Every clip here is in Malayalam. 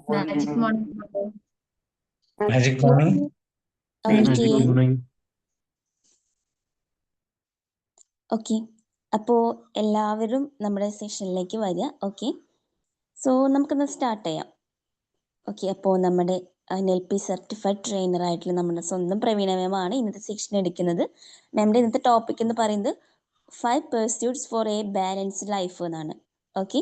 Magic morning. Magic morning. Okay Good morning. Okay അപ്പോൾ എല്ലാവരും നമ്മുടെ സെഷനിലേക്ക് വരിക. ഓക്കെ, സോ നമുക്കൊന്ന് സ്റ്റാർട്ട് ചെയ്യാം. ഓക്കെ, അപ്പോൾ നമ്മുടെ NLP സർട്ടിഫൈഡ് ട്രെയിനർ ആയിട്ടുള്ള നമ്മുടെ സ്വന്തം പ്രവീണ മാമാണ് ഇന്നത്തെ സെഷൻ എടുക്കുന്നത്. മാമിൻ്റെ ഇന്നത്തെ ടോപ്പിക് എന്ന് പറയുന്നത് 5 pursuits for a balanced life എന്നാണ്. ഓക്കെ,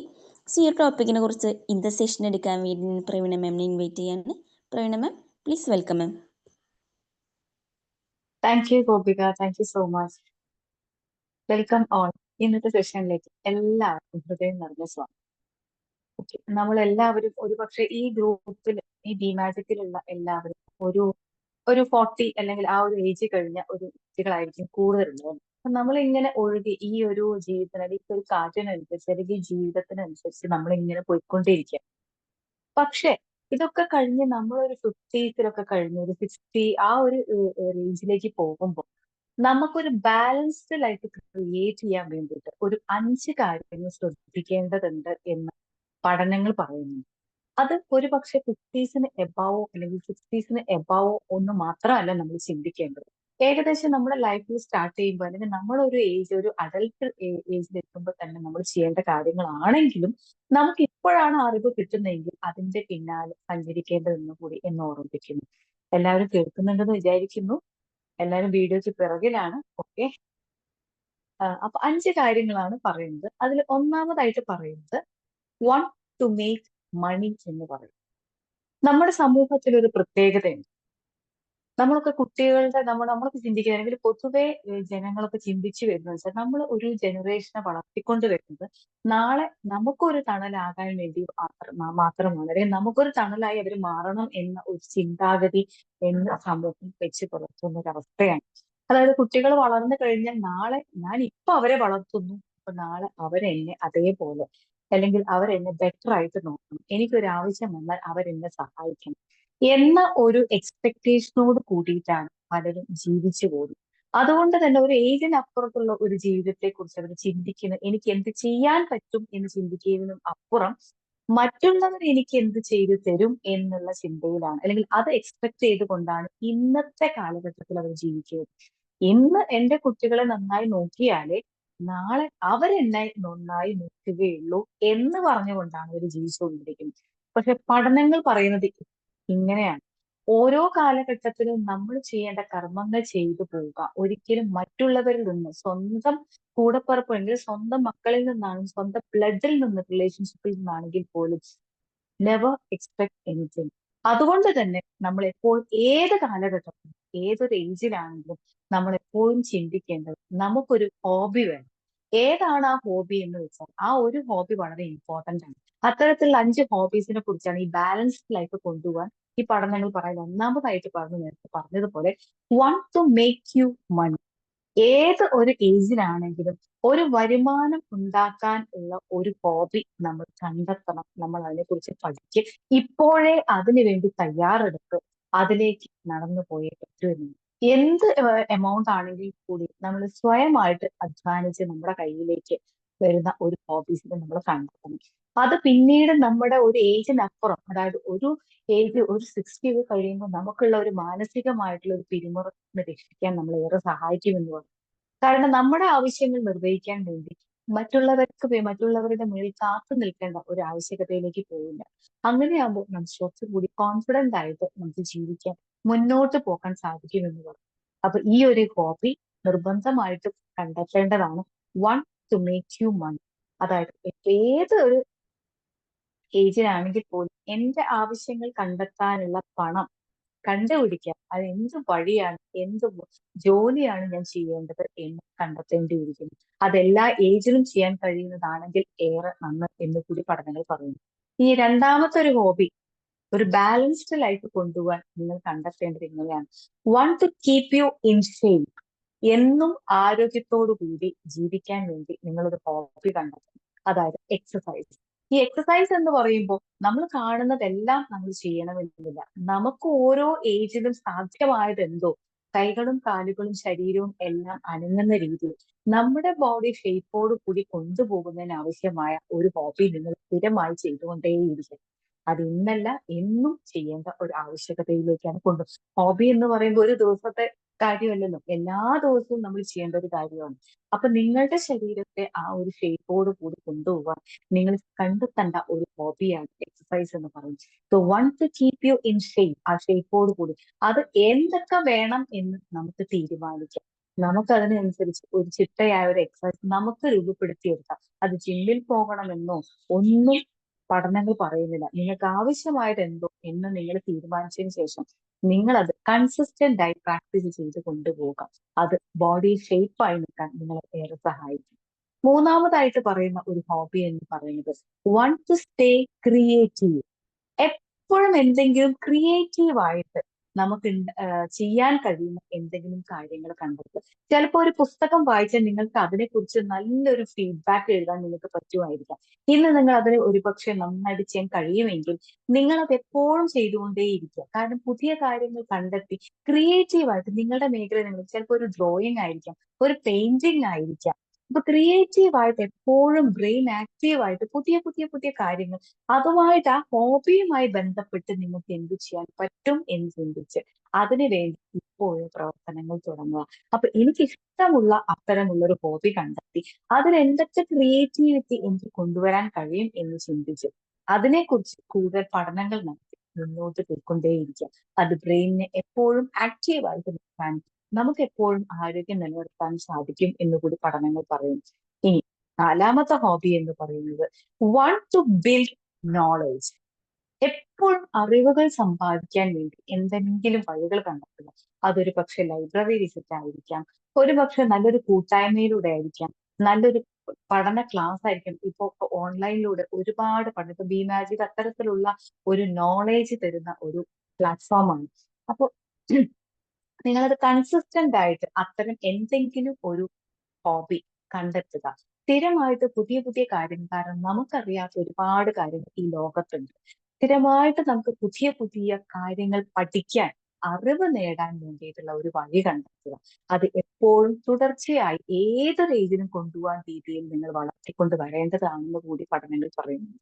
സോ ഈ ഒരു ടോപ്പിക്കിനെ കുറിച്ച് ഇന്നത്തെ സെഷൻ എടുക്കാൻ വേണ്ടി പ്രവീണ മാമിനെ ഇൻവൈറ്റ് ചെയ്യാണ്. Praveena ma'am, please welcome ma'am. Thank you Gopika, thank you so much. Welcome on. ഇന്നത്തെ സെഷനിലേക്ക് എല്ലാവർക്കും ഹൃദയം നിറഞ്ഞ സ്വാഗതം. ഓക്കെ, നമ്മളെല്ലാവരും ഒരുപക്ഷെ ഈ ഗ്രൂപ്പിൽ, ഈ ഡിമാജിക്കിലുള്ള എല്ലാവരും ഒരു 40 അല്ലെങ്കിൽ ആ ഒരു ഏജ് കഴിഞ്ഞ ഒരു വ്യക്തികളായിരിക്കും കൂടുതലുള്ളത്. അപ്പൊ നമ്മളിങ്ങനെ ഒഴുകി ഈ ഒരു ജീവിതത്തിന്, അല്ലെങ്കിൽ ഈ ഒരു കാറ്റിനനുസരിച്ച്, അല്ലെങ്കിൽ ഈ ജീവിതത്തിനനുസരിച്ച് നമ്മളിങ്ങനെ പോയിക്കൊണ്ടിരിക്കുക. പക്ഷെ ഇതൊക്കെ കഴിഞ്ഞ് നമ്മളൊരു 50സിലൊക്കെ കഴിഞ്ഞ് ഒരു 60 ആ ഒരു റേഞ്ചിലേക്ക് പോകുമ്പോൾ നമുക്കൊരു ബാലൻസ്ഡ് ലൈഫ് ക്രിയേറ്റ് ചെയ്യാൻ വേണ്ടിയിട്ട് ഒരു 5 കാര്യങ്ങൾ ശ്രദ്ധിക്കേണ്ടതുണ്ട് എന്ന് പഠനങ്ങൾ പറയുന്നു. അത് ഒരു പക്ഷെ 50സിന് എബാവോ അല്ലെങ്കിൽ 60സിന് എബാവോ ഒന്ന് മാത്രമല്ല നമ്മൾ ചിന്തിക്കേണ്ടത്. ഏകദേശം നമ്മുടെ ലൈഫിൽ സ്റ്റാർട്ട് ചെയ്യുമ്പോൾ, അല്ലെങ്കിൽ നമ്മളൊരു ഏജ്, ഒരു അഡൽട്ട് ഏജിൽ എത്തുമ്പോൾ തന്നെ നമ്മൾ ചെയ്യേണ്ട കാര്യങ്ങളാണെങ്കിലും നമുക്ക് ഇപ്പോഴാണ് അറിവ് കിട്ടുന്നതെങ്കിൽ അതിന്റെ പിന്നാലെ സഞ്ചരിക്കേണ്ടതെന്ന് കൂടി എന്ന് ഓർമ്മിപ്പിക്കുന്നു. എല്ലാവരും കേൾക്കുന്നുണ്ടെന്ന് വിചാരിക്കുന്നു. എല്ലാവരും വീഡിയോയ്ക്ക് പിറകിലാണ്. ഓക്കെ, അപ്പൊ 5 കാര്യങ്ങളാണ് പറയുന്നത്. അതിൽ ഒന്നാമതായിട്ട് പറയുന്നത് want to make money എന്ന് പറയും. നമ്മുടെ സമൂഹത്തിൽ ഒരു പ്രത്യേകതയുണ്ട്. നമ്മളൊക്കെ കുട്ടികളുടെ നമ്മളൊക്കെ ചിന്തിക്കുക, അല്ലെങ്കിൽ പൊതുവെ ജനങ്ങളൊക്കെ ചിന്തിച്ചു വരുന്നത് വെച്ചാൽ നമ്മൾ ഒരു ജനറേഷനെ വളർത്തിക്കൊണ്ട് വരുന്നത് നാളെ നമുക്കൊരു തണലാകാൻ വേണ്ടി മാത്രമാണ്, അല്ലെങ്കിൽ നമുക്കൊരു തണലായി അവർ മാറണം എന്ന ഒരു ചിന്താഗതി എന്ന് സമൂഹം വെച്ച് പുലർത്തുന്ന ഒരവസ്ഥയാണ്. അതായത് കുട്ടികൾ വളർന്നു കഴിഞ്ഞാൽ നാളെ ഞാൻ ഇപ്പൊ അവരെ വളർത്തുന്നു, അപ്പൊ നാളെ അവരെന്നെ അതേപോലെ, അല്ലെങ്കിൽ അവരെന്നെ ബെറ്റർ ആയിട്ട് നോക്കണം, എനിക്കൊരു ആവശ്യം വന്നാൽ അവരെന്നെ സഹായിക്കണം എന്ന ഒരു എക്സ്പെക്ടേഷനോട് കൂടിയിട്ടാണ് പലരും ജീവിച്ചു പോകുന്നത്. അതുകൊണ്ട് തന്നെ ഒരു ഏജിനപ്പുറത്തുള്ള ഒരു ജീവിതത്തെ കുറിച്ച് അവർ ചിന്തിക്കുന്നത് എനിക്ക് എന്ത് ചെയ്യാൻ പറ്റും എന്ന് ചിന്തിക്കുന്നതിനും അപ്പുറം മറ്റുള്ളവർ എനിക്ക് എന്ത് ചെയ്തു തരും എന്നുള്ള ചിന്തയിലാണ്, അല്ലെങ്കിൽ അത് എക്സ്പെക്ട് ചെയ്തുകൊണ്ടാണ് ഇന്നത്തെ കാലഘട്ടത്തിൽ അവർ ജീവിക്കുന്നത്. ഇന്ന് എന്റെ കുട്ടികളെ നന്നായി നോക്കിയാലേ നാളെ അവരെന്നെ നന്നായി നോക്കുകയുള്ളൂ എന്ന് പറഞ്ഞുകൊണ്ടാണ് അവർ ജീവിച്ചുകൊണ്ടിരിക്കുന്നത്. പക്ഷെ പഠനങ്ങൾ പറയുന്നത് ഇങ്ങനെയാണ്. ഓരോ കാലഘട്ടത്തിലും നമ്മൾ ചെയ്യേണ്ട കർമ്മങ്ങൾ ചെയ്തു പോവുക. ഒരിക്കലും മറ്റുള്ളവരിൽ നിന്ന്, സ്വന്തം കൂടപ്പിറപ്പ് അല്ലെങ്കിൽ സ്വന്തം മക്കളിൽ നിന്നാണ്, സ്വന്തം ബ്ലഡിൽ നിന്ന്, റിലേഷൻഷിപ്പിൽ നിന്നാണെങ്കിൽ പോലും നെവർ എക്സ്പെക്ട് എനിത്തിങ്. അതുകൊണ്ട് തന്നെ നമ്മൾ എപ്പോഴും ഏത് കാലഘട്ടത്തിലും ഏതൊരു ഏജിലാണെങ്കിലും നമ്മൾ എപ്പോഴും ചിന്തിക്കേണ്ടത് നമുക്കൊരു ഹോബി വേണം. ഏതാണ് ആ ഹോബി എന്ന് വെച്ചാൽ ആ ഒരു ഹോബി വളരെ ഇമ്പോർട്ടന്റ് ആണ്. അത്തരത്തിലുള്ള 5 ഹോബീസിനെ കുറിച്ചാണ് ഈ ബാലൻസ്ഡ് ലൈഫ് കൊണ്ടുപോകാൻ ഈ പഠനങ്ങൾ പറയുന്നത്. ഒന്നാമതായിട്ട് നേരത്തെ പറഞ്ഞതുപോലെ want to make you money. ഏത് ഒരു ഏജിലാണെങ്കിലും ഒരു വരുമാനം ഉണ്ടാക്കാൻ ഉള്ള ഒരു ഹോബി നമ്മൾ കണ്ടെത്തണം. നമ്മൾ അതിനെക്കുറിച്ച് പഠിച്ച് ഇപ്പോഴേ അതിനു വേണ്ടി തയ്യാറെടുത്ത് അതിലേക്ക് നടന്നു പോയേ പറ്റുമെന്ന്. എന്ത് എമൗണ്ട് ആണെങ്കിൽ കൂടി നമ്മൾ സ്വയമായിട്ട് അധ്വാനിച്ച് നമ്മുടെ കയ്യിലേക്ക് വരുന്ന ഒരു ഹോബീസിനെ നമ്മൾ കണ്ടെത്തണം. അത് പിന്നീട് നമ്മുടെ ഒരു ഏജിനപ്പുറം, അതായത് ഒരു ഏജ് ഒരു 60 കഴിയുമ്പോൾ നമുക്കുള്ള ഒരു മാനസികമായിട്ടുള്ള ഒരു പിരിമുറുക്കത്തിന് രക്ഷിക്കാൻ നമ്മൾ ഏറെ സഹായിക്കുമെന്ന് പറയും. കാരണം നമ്മുടെ ആവശ്യങ്ങൾ നിർവഹിക്കാൻ വേണ്ടി മറ്റുള്ളവരുടെ മുന്നിൽ കാത്തു നിൽക്കേണ്ട ഒരു ആവശ്യകതയിലേക്ക് പോവില്ല. അങ്ങനെയാകുമ്പോൾ നമുക്ക് കുറച്ചുകൂടി കോൺഫിഡന്റ് ആയിട്ട് നമുക്ക് ജീവിക്കാൻ, മുന്നോട്ട് പോകാൻ സാധിക്കുമെന്ന് പറയും. അപ്പൊ ഈ ഒരു ഹോബി നിർബന്ധമായിട്ട് കണ്ടെത്തേണ്ടതാണ്. വൺ ടു മേക്ക് യു മണി. അതായത് ഏത് ഒരു ഏജിലാണെങ്കിൽ പോലും എന്റെ ആവശ്യങ്ങൾ കണ്ടെത്താനുള്ള പണം കണ്ടുപിടിക്കാൻ അത് എന്ത് വഴിയാണ്, എന്ത് ജോലിയാണ് ഞാൻ ചെയ്യേണ്ടത് എന്ന് കണ്ടെത്തേണ്ടിയിരിക്കുന്നു. അതെല്ലാ ഏജിലും ചെയ്യാൻ കഴിയുന്നതാണെങ്കിൽ ഏറെ നന്ന് എന്ന് കൂടി പഠനങ്ങൾ പറയുന്നു. ഇനി രണ്ടാമത്തെ ഒരു ഹോബി, ഒരു ബാലൻസ്ഡ് ലൈഫ് കൊണ്ടുപോകാൻ നിങ്ങൾ കണ്ടെത്തേണ്ടത് ഇങ്ങനെയാണ്. One two keep you in shape. എന്നും ആരോഗ്യത്തോടു കൂടി ജീവിക്കാൻ വേണ്ടി നിങ്ങളൊരു ഹോബി കണ്ടെത്തണം. അതായത് എക്സസൈസ്. ഈ എക്സസൈസ് എന്ന് പറയുമ്പോൾ നമ്മൾ കാണുന്നതെല്ലാം നമ്മൾ ചെയ്യണമെന്നില്ല. നമുക്ക് ഓരോ ഏജിലും സാധ്യമായത് എന്തോ, കൈകളും കാലുകളും ശരീരവും എല്ലാം അനങ്ങുന്ന രീതിയിൽ നമ്മുടെ ബോഡി ഷേപ്പോട് കൂടി കൊണ്ടുപോകുന്നതിന് ആവശ്യമായ ഒരു ഹോബി നിങ്ങൾ സ്ഥിരമായി ചെയ്തുകൊണ്ടേയിരിക്കും. അത് ഇന്നല്ല എന്നും ചെയ്യേണ്ട ഒരു ആവശ്യകതയിലേക്കാണ് കൊണ്ടുപോകുന്നത്. ഹോബി എന്ന് പറയുമ്പോൾ ഒരു ദിവസത്തെ കാര്യമല്ലല്ലോ, എല്ലാ ദിവസവും നമ്മൾ ചെയ്യേണ്ട ഒരു കാര്യമാണ്. അപ്പൊ നിങ്ങളുടെ ശരീരത്തെ ആ ഒരു ഷേപ്പോട് കൂടി കൊണ്ടുപോകാൻ നിങ്ങൾ കണ്ടെത്തേണ്ട ഒരു ഹോബിയാണ് എക്സസൈസ് എന്ന് പറയുന്നത്. So one two keep you in shape, ആ ഷേപ്പോട് കൂടി അത് എന്തൊക്കെ വേണം എന്ന് നമുക്ക് തീരുമാനിക്കാം. നമുക്ക് അതിനനുസരിച്ച് ഒരു ചിട്ടയായ ഒരു എക്സസൈസ് നമുക്ക് രൂപപ്പെടുത്തിയെടുക്കാം. അത് ജിമ്മിൽ പോകണമെന്നോ ഒന്നും പഠനങ്ങൾ പറയുന്നില്ല. നിങ്ങൾക്ക് ആവശ്യമായത് എന്തോ എന്ന് നിങ്ങൾ തീരുമാനിച്ചതിന് ശേഷം നിങ്ങൾ അത് കൺസിസ്റ്റന്റ് ആയി പ്രാക്ടീസ് ചെയ്ത് കൊണ്ടുപോകുക. അത് ബോഡി ഷേപ്പായി നിൽക്കാൻ നിങ്ങളെ ഏറെ സഹായിക്കും. മൂന്നാമതായിട്ട് പറയുന്ന ഒരു ഹോബി എന്ന് പറയുന്നത് വൺ ടു സ്റ്റേ ക്രിയേറ്റീവ്. എപ്പോഴും എന്തെങ്കിലും ക്രിയേറ്റീവ് ആയിട്ട് നമുക്ക് ചെയ്യാൻ കഴിയുന്ന എന്തെങ്കിലും കാര്യങ്ങൾ കണ്ടെത്തുക. ചിലപ്പോൾ ഒരു പുസ്തകം വായിച്ചാൽ നിങ്ങൾക്ക് അതിനെക്കുറിച്ച് നല്ലൊരു ഫീഡ്ബാക്ക് എഴുതാൻ നിങ്ങൾക്ക് പറ്റുമായിരിക്കാം. ഇന്ന് നിങ്ങൾ അതിന് ഒരുപക്ഷെ നന്നായിട്ട് ചെയ്യാൻ കഴിയുമെങ്കിൽ നിങ്ങൾ അത് എപ്പോഴും ചെയ്തുകൊണ്ടേയിരിക്കുക. കാരണം പുതിയ കാര്യങ്ങൾ കണ്ടെത്തി ക്രിയേറ്റീവായിട്ട് നിങ്ങളുടെ മേഖല, നിങ്ങൾ ചിലപ്പോൾ ഒരു ഡ്രോയിങ് ആയിരിക്കാം, ഒരു പെയിന്റിംഗ് ആയിരിക്കാം. അപ്പൊ ക്രിയേറ്റീവ് ആയിട്ട് എപ്പോഴും ബ്രെയിൻ ആക്റ്റീവ് ആയിട്ട് പുതിയ പുതിയ പുതിയ കാര്യങ്ങൾ, അതുമായിട്ട് ആ ഹോബിയുമായി ബന്ധപ്പെട്ട് നിങ്ങൾക്ക് എന്ത് ചെയ്യാൻ പറ്റും എന്ന് ചിന്തിച്ച് അതിനു വേണ്ടി ഇപ്പോഴും പ്രവർത്തനങ്ങൾ തുടങ്ങുക. അപ്പൊ എനിക്ക് ഇഷ്ടമുള്ള അത്തരമുള്ള ഒരു ഹോബി കണ്ടെത്തി അതിൽ എന്തൊക്കെ ക്രിയേറ്റിവിറ്റി എനിക്ക് കൊണ്ടുവരാൻ കഴിയും എന്ന് ചിന്തിച്ച് അതിനെക്കുറിച്ച് കൂടുതൽ പഠനങ്ങൾ നടത്തി മുന്നോട്ട് പോയിക്കൊണ്ടേയിരിക്കുക. അത് ബ്രെയിനിനെ എപ്പോഴും ആക്റ്റീവായിട്ട് നിൽക്കാനും നമുക്ക് എപ്പോഴും ആരോഗ്യം നിലനിർത്താൻ സാധിക്കും എന്ന് കൂടി പഠനങ്ങൾ പറയുന്നു. ഇനി നാലാമത്തെ ഹോബി എന്ന് പറയുന്നത് വൺ ടു ബിൽഡ് നോളേജ്. എപ്പോഴും അറിവുകൾ സമ്പാദിക്കാൻ വേണ്ടി എന്തെങ്കിലും വഴികൾ കണ്ടെത്തുക. അതൊരു പക്ഷെ ലൈബ്രറി വിസിറ്റ് ആയിരിക്കാം, ഒരു പക്ഷെ നല്ലൊരു കൂട്ടായ്മയിലൂടെ ആയിരിക്കാം, നല്ലൊരു പഠന ക്ലാസ് ആയിരിക്കും. ഇപ്പൊ ഓൺലൈനിലൂടെ ഒരുപാട് പഠനം, ഇപ്പൊ ബി മാജിക് അത്തരത്തിലുള്ള ഒരു നോളേജ് തരുന്ന ഒരു പ്ലാറ്റ്ഫോമാണ്. അപ്പൊ നിങ്ങളത് കൺസിസ്റ്റന്റ് ആയിട്ട് അത്തരം എന്തെങ്കിലും ഒരു ഹോബി കണ്ടെത്തുക. സ്ഥിരമായിട്ട് പുതിയ പുതിയ കാര്യങ്ങൾ, കാരണം നമുക്കറിയാത്ത ഒരുപാട് കാര്യങ്ങൾ ഈ ലോകത്തുണ്ട്. സ്ഥിരമായിട്ട് നമുക്ക് പുതിയ പുതിയ കാര്യങ്ങൾ പഠിക്കാൻ, അറിവ് നേടാൻ വേണ്ടിയിട്ടുള്ള ഒരു വഴി കണ്ടെത്തുക. അത് എപ്പോഴും തുടർച്ചയായി ഏതൊരു ഏജിനും കൊണ്ടുപോകാൻ രീതിയിൽ നിങ്ങൾ വളർത്തിക്കൊണ്ട് വരേണ്ടതാണെന്ന് കൂടി പഠനങ്ങൾ പറയുന്നുണ്ട്.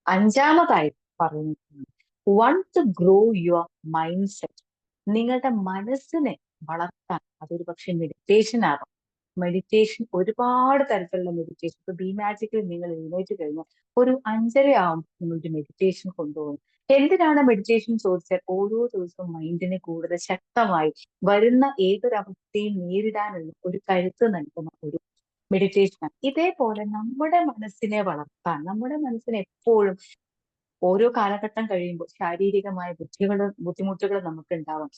അഞ്ചാമതായി പറയുന്നത് one two grow your mind set. നിങ്ങളുടെ മനസ്സിനെ വളർത്താൻ അതൊരു പക്ഷെ മെഡിറ്റേഷൻ ആവാം. മെഡിറ്റേഷൻ, ഒരുപാട് തരത്തിലുള്ള മെഡിറ്റേഷൻ. ഇപ്പൊ ബി മാജിക്കിൽ നിങ്ങൾ എഴുന്നേറ്റ് കഴിഞ്ഞാൽ ഒരു 5:30 ആവുമ്പോൾ നിങ്ങളൊരു മെഡിറ്റേഷൻ കൊണ്ടുപോകും. എന്തിനാണ് മെഡിറ്റേഷൻ ചോദിച്ചാൽ ഓരോ ദിവസവും മൈൻഡിനെ കൂടുതൽ ശക്തമായി വരുന്ന ഏതൊരവസ്ഥയും നേരിടാനുള്ള ഒരു കരുത്ത് നൽകുന്ന ഒരു മെഡിറ്റേഷനാണ്. ഇതേപോലെ നമ്മുടെ മനസ്സിനെ വളർത്താൻ, നമ്മുടെ മനസ്സിനെ എപ്പോഴും ഓരോ കാലഘട്ടം കഴിയുമ്പോൾ ശാരീരികമായ ബുദ്ധിമുട്ടുകൾ നമുക്ക് ഉണ്ടാവാം,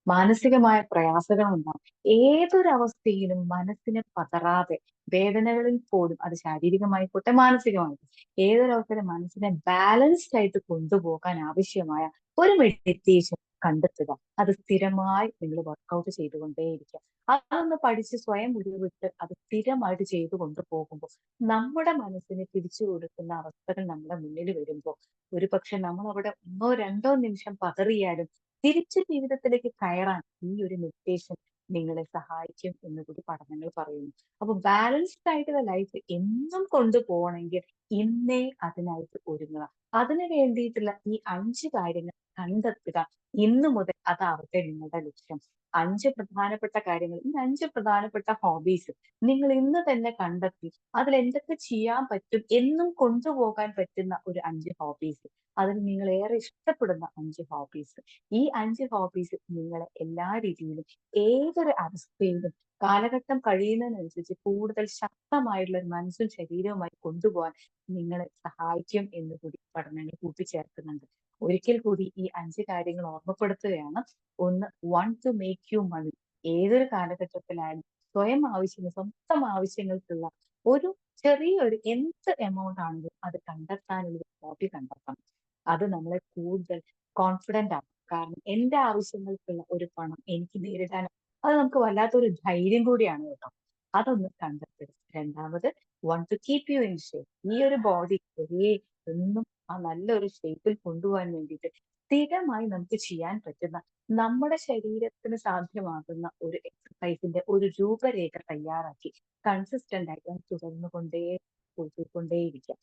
മാനസികമായ പ്രയാസങ്ങൾ ഉണ്ടാവും. ഏതൊരവസ്ഥയിലും മനസ്സിനെ പതറാതെ, വേദനകളിൽ പോലും അത് ശാരീരികമായിക്കോട്ടെ മാനസികമായിക്കോട്ടെ, ഏതൊരവസ്ഥയിലും മനസ്സിനെ ബാലൻസ്ഡ് ആയിട്ട് കൊണ്ടുപോകാൻ ആവശ്യമായ ഒരു മെഡിറ്റേഷൻ കണ്ടെത്തുക. അത് സ്ഥിരമായി നിങ്ങൾ വർക്കൗട്ട് ചെയ്തുകൊണ്ടേയിരിക്കുക. അതൊന്ന് പഠിച്ച് സ്വയം ഉരുവിട്ട് അത് സ്ഥിരമായിട്ട് ചെയ്തു കൊണ്ടുപോകുമ്പോൾ നമ്മുടെ മനസ്സിനെ തിരിച്ചു കൊടുക്കുന്ന അവസ്ഥകൾ നമ്മുടെ മുന്നിൽ വരുമ്പോൾ ഒരു പക്ഷെ നമ്മൾ അവിടെ ഒന്നോ രണ്ടോ നിമിഷം പതറിയാലും തിരിച്ച് ജീവിതത്തിലേക്ക് കയറാൻ ഈ ഒരു മെഡിറ്റേഷൻ നിങ്ങളെ സഹായിക്കും എന്ന് കൂടി പഠനങ്ങൾ പറയുന്നു. അപ്പൊ ബാലൻസ്ഡ് ആയിട്ടുള്ള ലൈഫ് എന്നും കൊണ്ടുപോകണമെങ്കിൽ ഇന്നേ അതിനായിട്ട് ഒരുങ്ങുക. അതിനു വേണ്ടിയിട്ടുള്ള ഈ 5 കാര്യങ്ങൾ കണ്ടെത്തുക. ഇന്നു മുതൽ അതാവട്ടെ നിങ്ങളുടെ ലക്ഷ്യം. 5 പ്രധാനപ്പെട്ട കാര്യങ്ങൾ, ഈ 5 പ്രധാനപ്പെട്ട ഹോബീസ് നിങ്ങൾ ഇന്ന് തന്നെ കണ്ടെത്തി അതിൽ എന്തൊക്കെ ചെയ്യാൻ പറ്റും, എന്നും കൊണ്ടുപോകാൻ പറ്റുന്ന ഒരു 5 ഹോബീസ്, അതിന് നിങ്ങൾ ഏറെ ഇഷ്ടപ്പെടുന്ന 5 ഹോബീസ്. ഈ 5 ഹോബീസ് നിങ്ങളെ എല്ലാ രീതിയിലും ഏതൊരു അവസ്ഥയിലും കാലഘട്ടം കഴിയുന്നതിനനുസരിച്ച് കൂടുതൽ ശക്തമായിട്ടുള്ള ഒരു മനസ്സും ശരീരവുമായി കൊണ്ടുപോകാൻ നിങ്ങളെ സഹായിക്കും എന്ന് കൂടി പഠനങ്ങൾ കൂട്ടിച്ചേർക്കുന്നുണ്ട്. ഒരിക്കൽ കൂടി ഈ 5 കാര്യങ്ങൾ ഓർമ്മപ്പെടുത്തുകയാണ്. ഒന്ന്, വൺ ടു മേക്ക് യു മണി. ഏതൊരു കാലഘട്ടത്തിലായാലും സ്വയം ആവശ്യങ്ങൾ, സ്വന്തം ആവശ്യങ്ങൾക്കുള്ള ഒരു ചെറിയൊരു എന്ത് എമൗണ്ട് ആണെങ്കിലും അത് കണ്ടെത്താനുള്ള ഒരു ഹോബി കണ്ടെത്തണം. അത് നമ്മളെ കൂടുതൽ കോൺഫിഡന്റ് ആക്കും. കാരണം എന്റെ ആവശ്യങ്ങൾക്കുള്ള ഒരു പണം എനിക്ക് നേരിടാൻ, അത് നമുക്ക് വല്ലാത്തൊരു ധൈര്യം കൂടിയാണ് കേട്ടോ. അതൊന്ന് കണ്ടെത്തുക. രണ്ടാമത്, one two keep you in shape. ഈ ഒരു ബോഡി ഒരേ എന്നും ആ നല്ലൊരു ഷേപ്പിൽ കൊണ്ടുപോകാൻ വേണ്ടിയിട്ട് സ്ഥിരമായി നമുക്ക് ചെയ്യാൻ പറ്റുന്ന, നമ്മുടെ ശരീരത്തിന് സാധ്യമാകുന്ന ഒരു എക്സസൈസിന്റെ ഒരു രൂപരേഖ തയ്യാറാക്കി കൺസിസ്റ്റന്റ് ആയിട്ട് തുടർന്നു കൊണ്ടേയിരിക്കാം.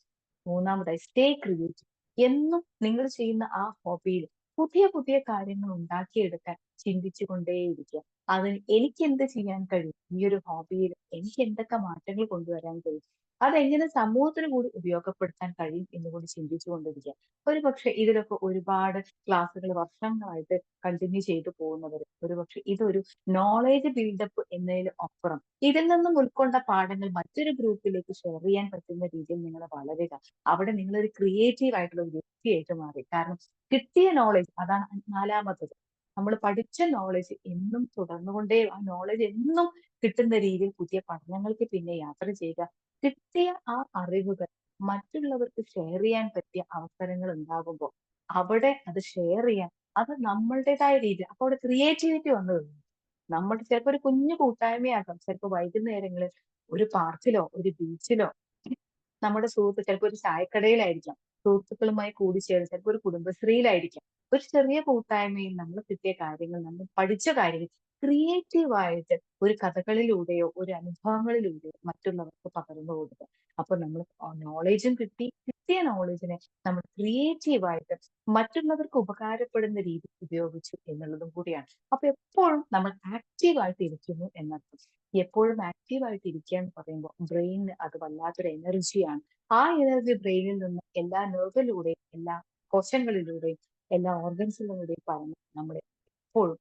മൂന്നാമതായി, സ്റ്റേ ക്രിയേറ്റീവ്. എന്നും നിങ്ങൾ ചെയ്യുന്ന ആ ഹോബിയിൽ പുതിയ പുതിയ കാര്യങ്ങൾ ഉണ്ടാക്കിയെടുക്കാൻ ചിന്തിച്ചുകൊണ്ടേയിരിക്കുക. അതിന് എനിക്ക് എന്ത് ചെയ്യാൻ കഴിയും, ഈ ഒരു ഹോബിയിൽ എനിക്ക് എന്തൊക്കെ മാറ്റങ്ങൾ കൊണ്ടുവരാൻ കഴിയും, അതെങ്ങനെ സമൂഹത്തിന് കൂടി ഉപയോഗപ്പെടുത്താൻ കഴിയും എന്ന് കൂടി ചിന്തിച്ചുകൊണ്ടിരിക്കുക. ഒരുപക്ഷെ ഇതിലൊക്കെ ഒരുപാട് ക്ലാസ്സുകൾ വർഷങ്ങളായിട്ട് കണ്ടിന്യൂ ചെയ്തു പോകുന്നവർ, ഒരുപക്ഷെ ഇതൊരു നോളേജ് ബിൽഡപ്പ് എന്നതിന് അപ്പുറം ഇതിൽ നിന്നും ഉൾക്കൊണ്ട പാഠങ്ങൾ മറ്റൊരു ഗ്രൂപ്പിലേക്ക് ഷെയർ ചെയ്യാൻ പറ്റുന്ന രീതിയിൽ നിങ്ങൾ വളരുക. അവിടെ നിങ്ങളൊരു ക്രിയേറ്റീവ് ആയിട്ടുള്ള ഒരു വ്യക്തിയായിട്ട് മാറി. കാരണം കിട്ടിയ നോളേജ്, അതാണ് നാലാമത്തത്. നമ്മൾ പഠിച്ച നോളേജ് എന്നും തുടർന്നുകൊണ്ടേ, ആ നോളേജ് എന്നും കിട്ടുന്ന രീതിയിൽ പുതിയ പഠനങ്ങൾക്ക് പിന്നെ യാത്ര ചെയ്യുക. കിട്ടിയ ആ അറിവുകൾ മറ്റുള്ളവർക്ക് ഷെയർ ചെയ്യാൻ പറ്റിയ അവസരങ്ങൾ ഉണ്ടാകുമ്പോൾ അവിടെ അത് ഷെയർ ചെയ്യാൻ, അത് നമ്മളുടേതായ രീതി, അപ്പൊ അവിടെ ക്രിയേറ്റിവിറ്റി വന്നു കഴിഞ്ഞു. നമ്മൾ ചിലപ്പോ ഒരു കുഞ്ഞു കൂട്ടായ്മയാകാം, ചിലപ്പോ വൈകുന്നേരങ്ങളിൽ ഒരു പാർക്കിലോ ഒരു ബീച്ചിലോ, നമ്മുടെ സുഹൃത്ത് ചിലപ്പോൾ ഒരു ചായക്കടയിലായിരിക്കാം, സുഹൃത്തുക്കളുമായി കൂടിച്ചേർന്ന് ചിലപ്പോൾ ഒരു കുടുംബശ്രീയിലായിരിക്കാം. ഒരു ചെറിയ കൂട്ടായ്മയിൽ നമ്മൾ കിട്ടിയ കാര്യങ്ങൾ, നമ്മൾ പഠിച്ച കാര്യങ്ങൾ ക്രിയേറ്റീവായിട്ട് ഒരു കഥകളിലൂടെയോ ഒരു അനുഭവങ്ങളിലൂടെയോ മറ്റുള്ളവർക്ക് പകർന്നു കൊടുക്കുക. അപ്പൊ നമ്മൾ നോളേജും കിട്ടി, കിട്ടിയ നോളേജിനെ നമ്മൾ ക്രിയേറ്റീവായിട്ട് മറ്റുള്ളവർക്ക് ഉപകാരപ്പെടുന്ന രീതി ഉപയോഗിച്ചു എന്നുള്ളതും കൂടിയാണ്. അപ്പൊ എപ്പോഴും നമ്മൾ ആക്റ്റീവായിട്ട് ഇരിക്കുന്നു എന്നർത്ഥം. എപ്പോഴും ആക്റ്റീവായിട്ട് ഇരിക്കുക എന്ന് പറയുമ്പോൾ ബ്രെയിനിന് അത് വല്ലാത്തൊരു എനർജിയാണ്. ആ എനർജി ബ്രെയിനിൽ നിന്ന് എല്ലാ നെർവിലൂടെയും എല്ലാ കോശങ്ങളിലൂടെയും എല്ലാ ഓർഗൻസിലൂടെയും പറഞ്ഞ് നമ്മളെ എപ്പോഴും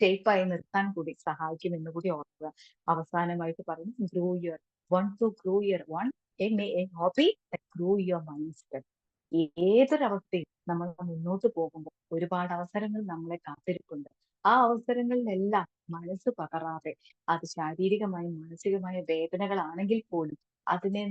ഷേപ്പായി നിർത്താൻ കൂടി സഹായിക്കും എന്ന് കൂടി ഓർക്കുക. അവസാനമായിട്ട് പറയുന്നു, grow your grow your a hobby grow your mindset. ഏതൊരവസ്ഥയും നമ്മൾ മുന്നോട്ട് പോകുമ്പോൾ ഒരുപാട് അവസരങ്ങൾ നമ്മളെ കാത്തിരിപ്പുണ്ട്. ആ അവസരങ്ങളിലെല്ലാം മനസ്സ് പതറാതെ, അത് ശാരീരികമായും മാനസികമായ വേദനകളാണെങ്കിൽ പോലും അതിനെ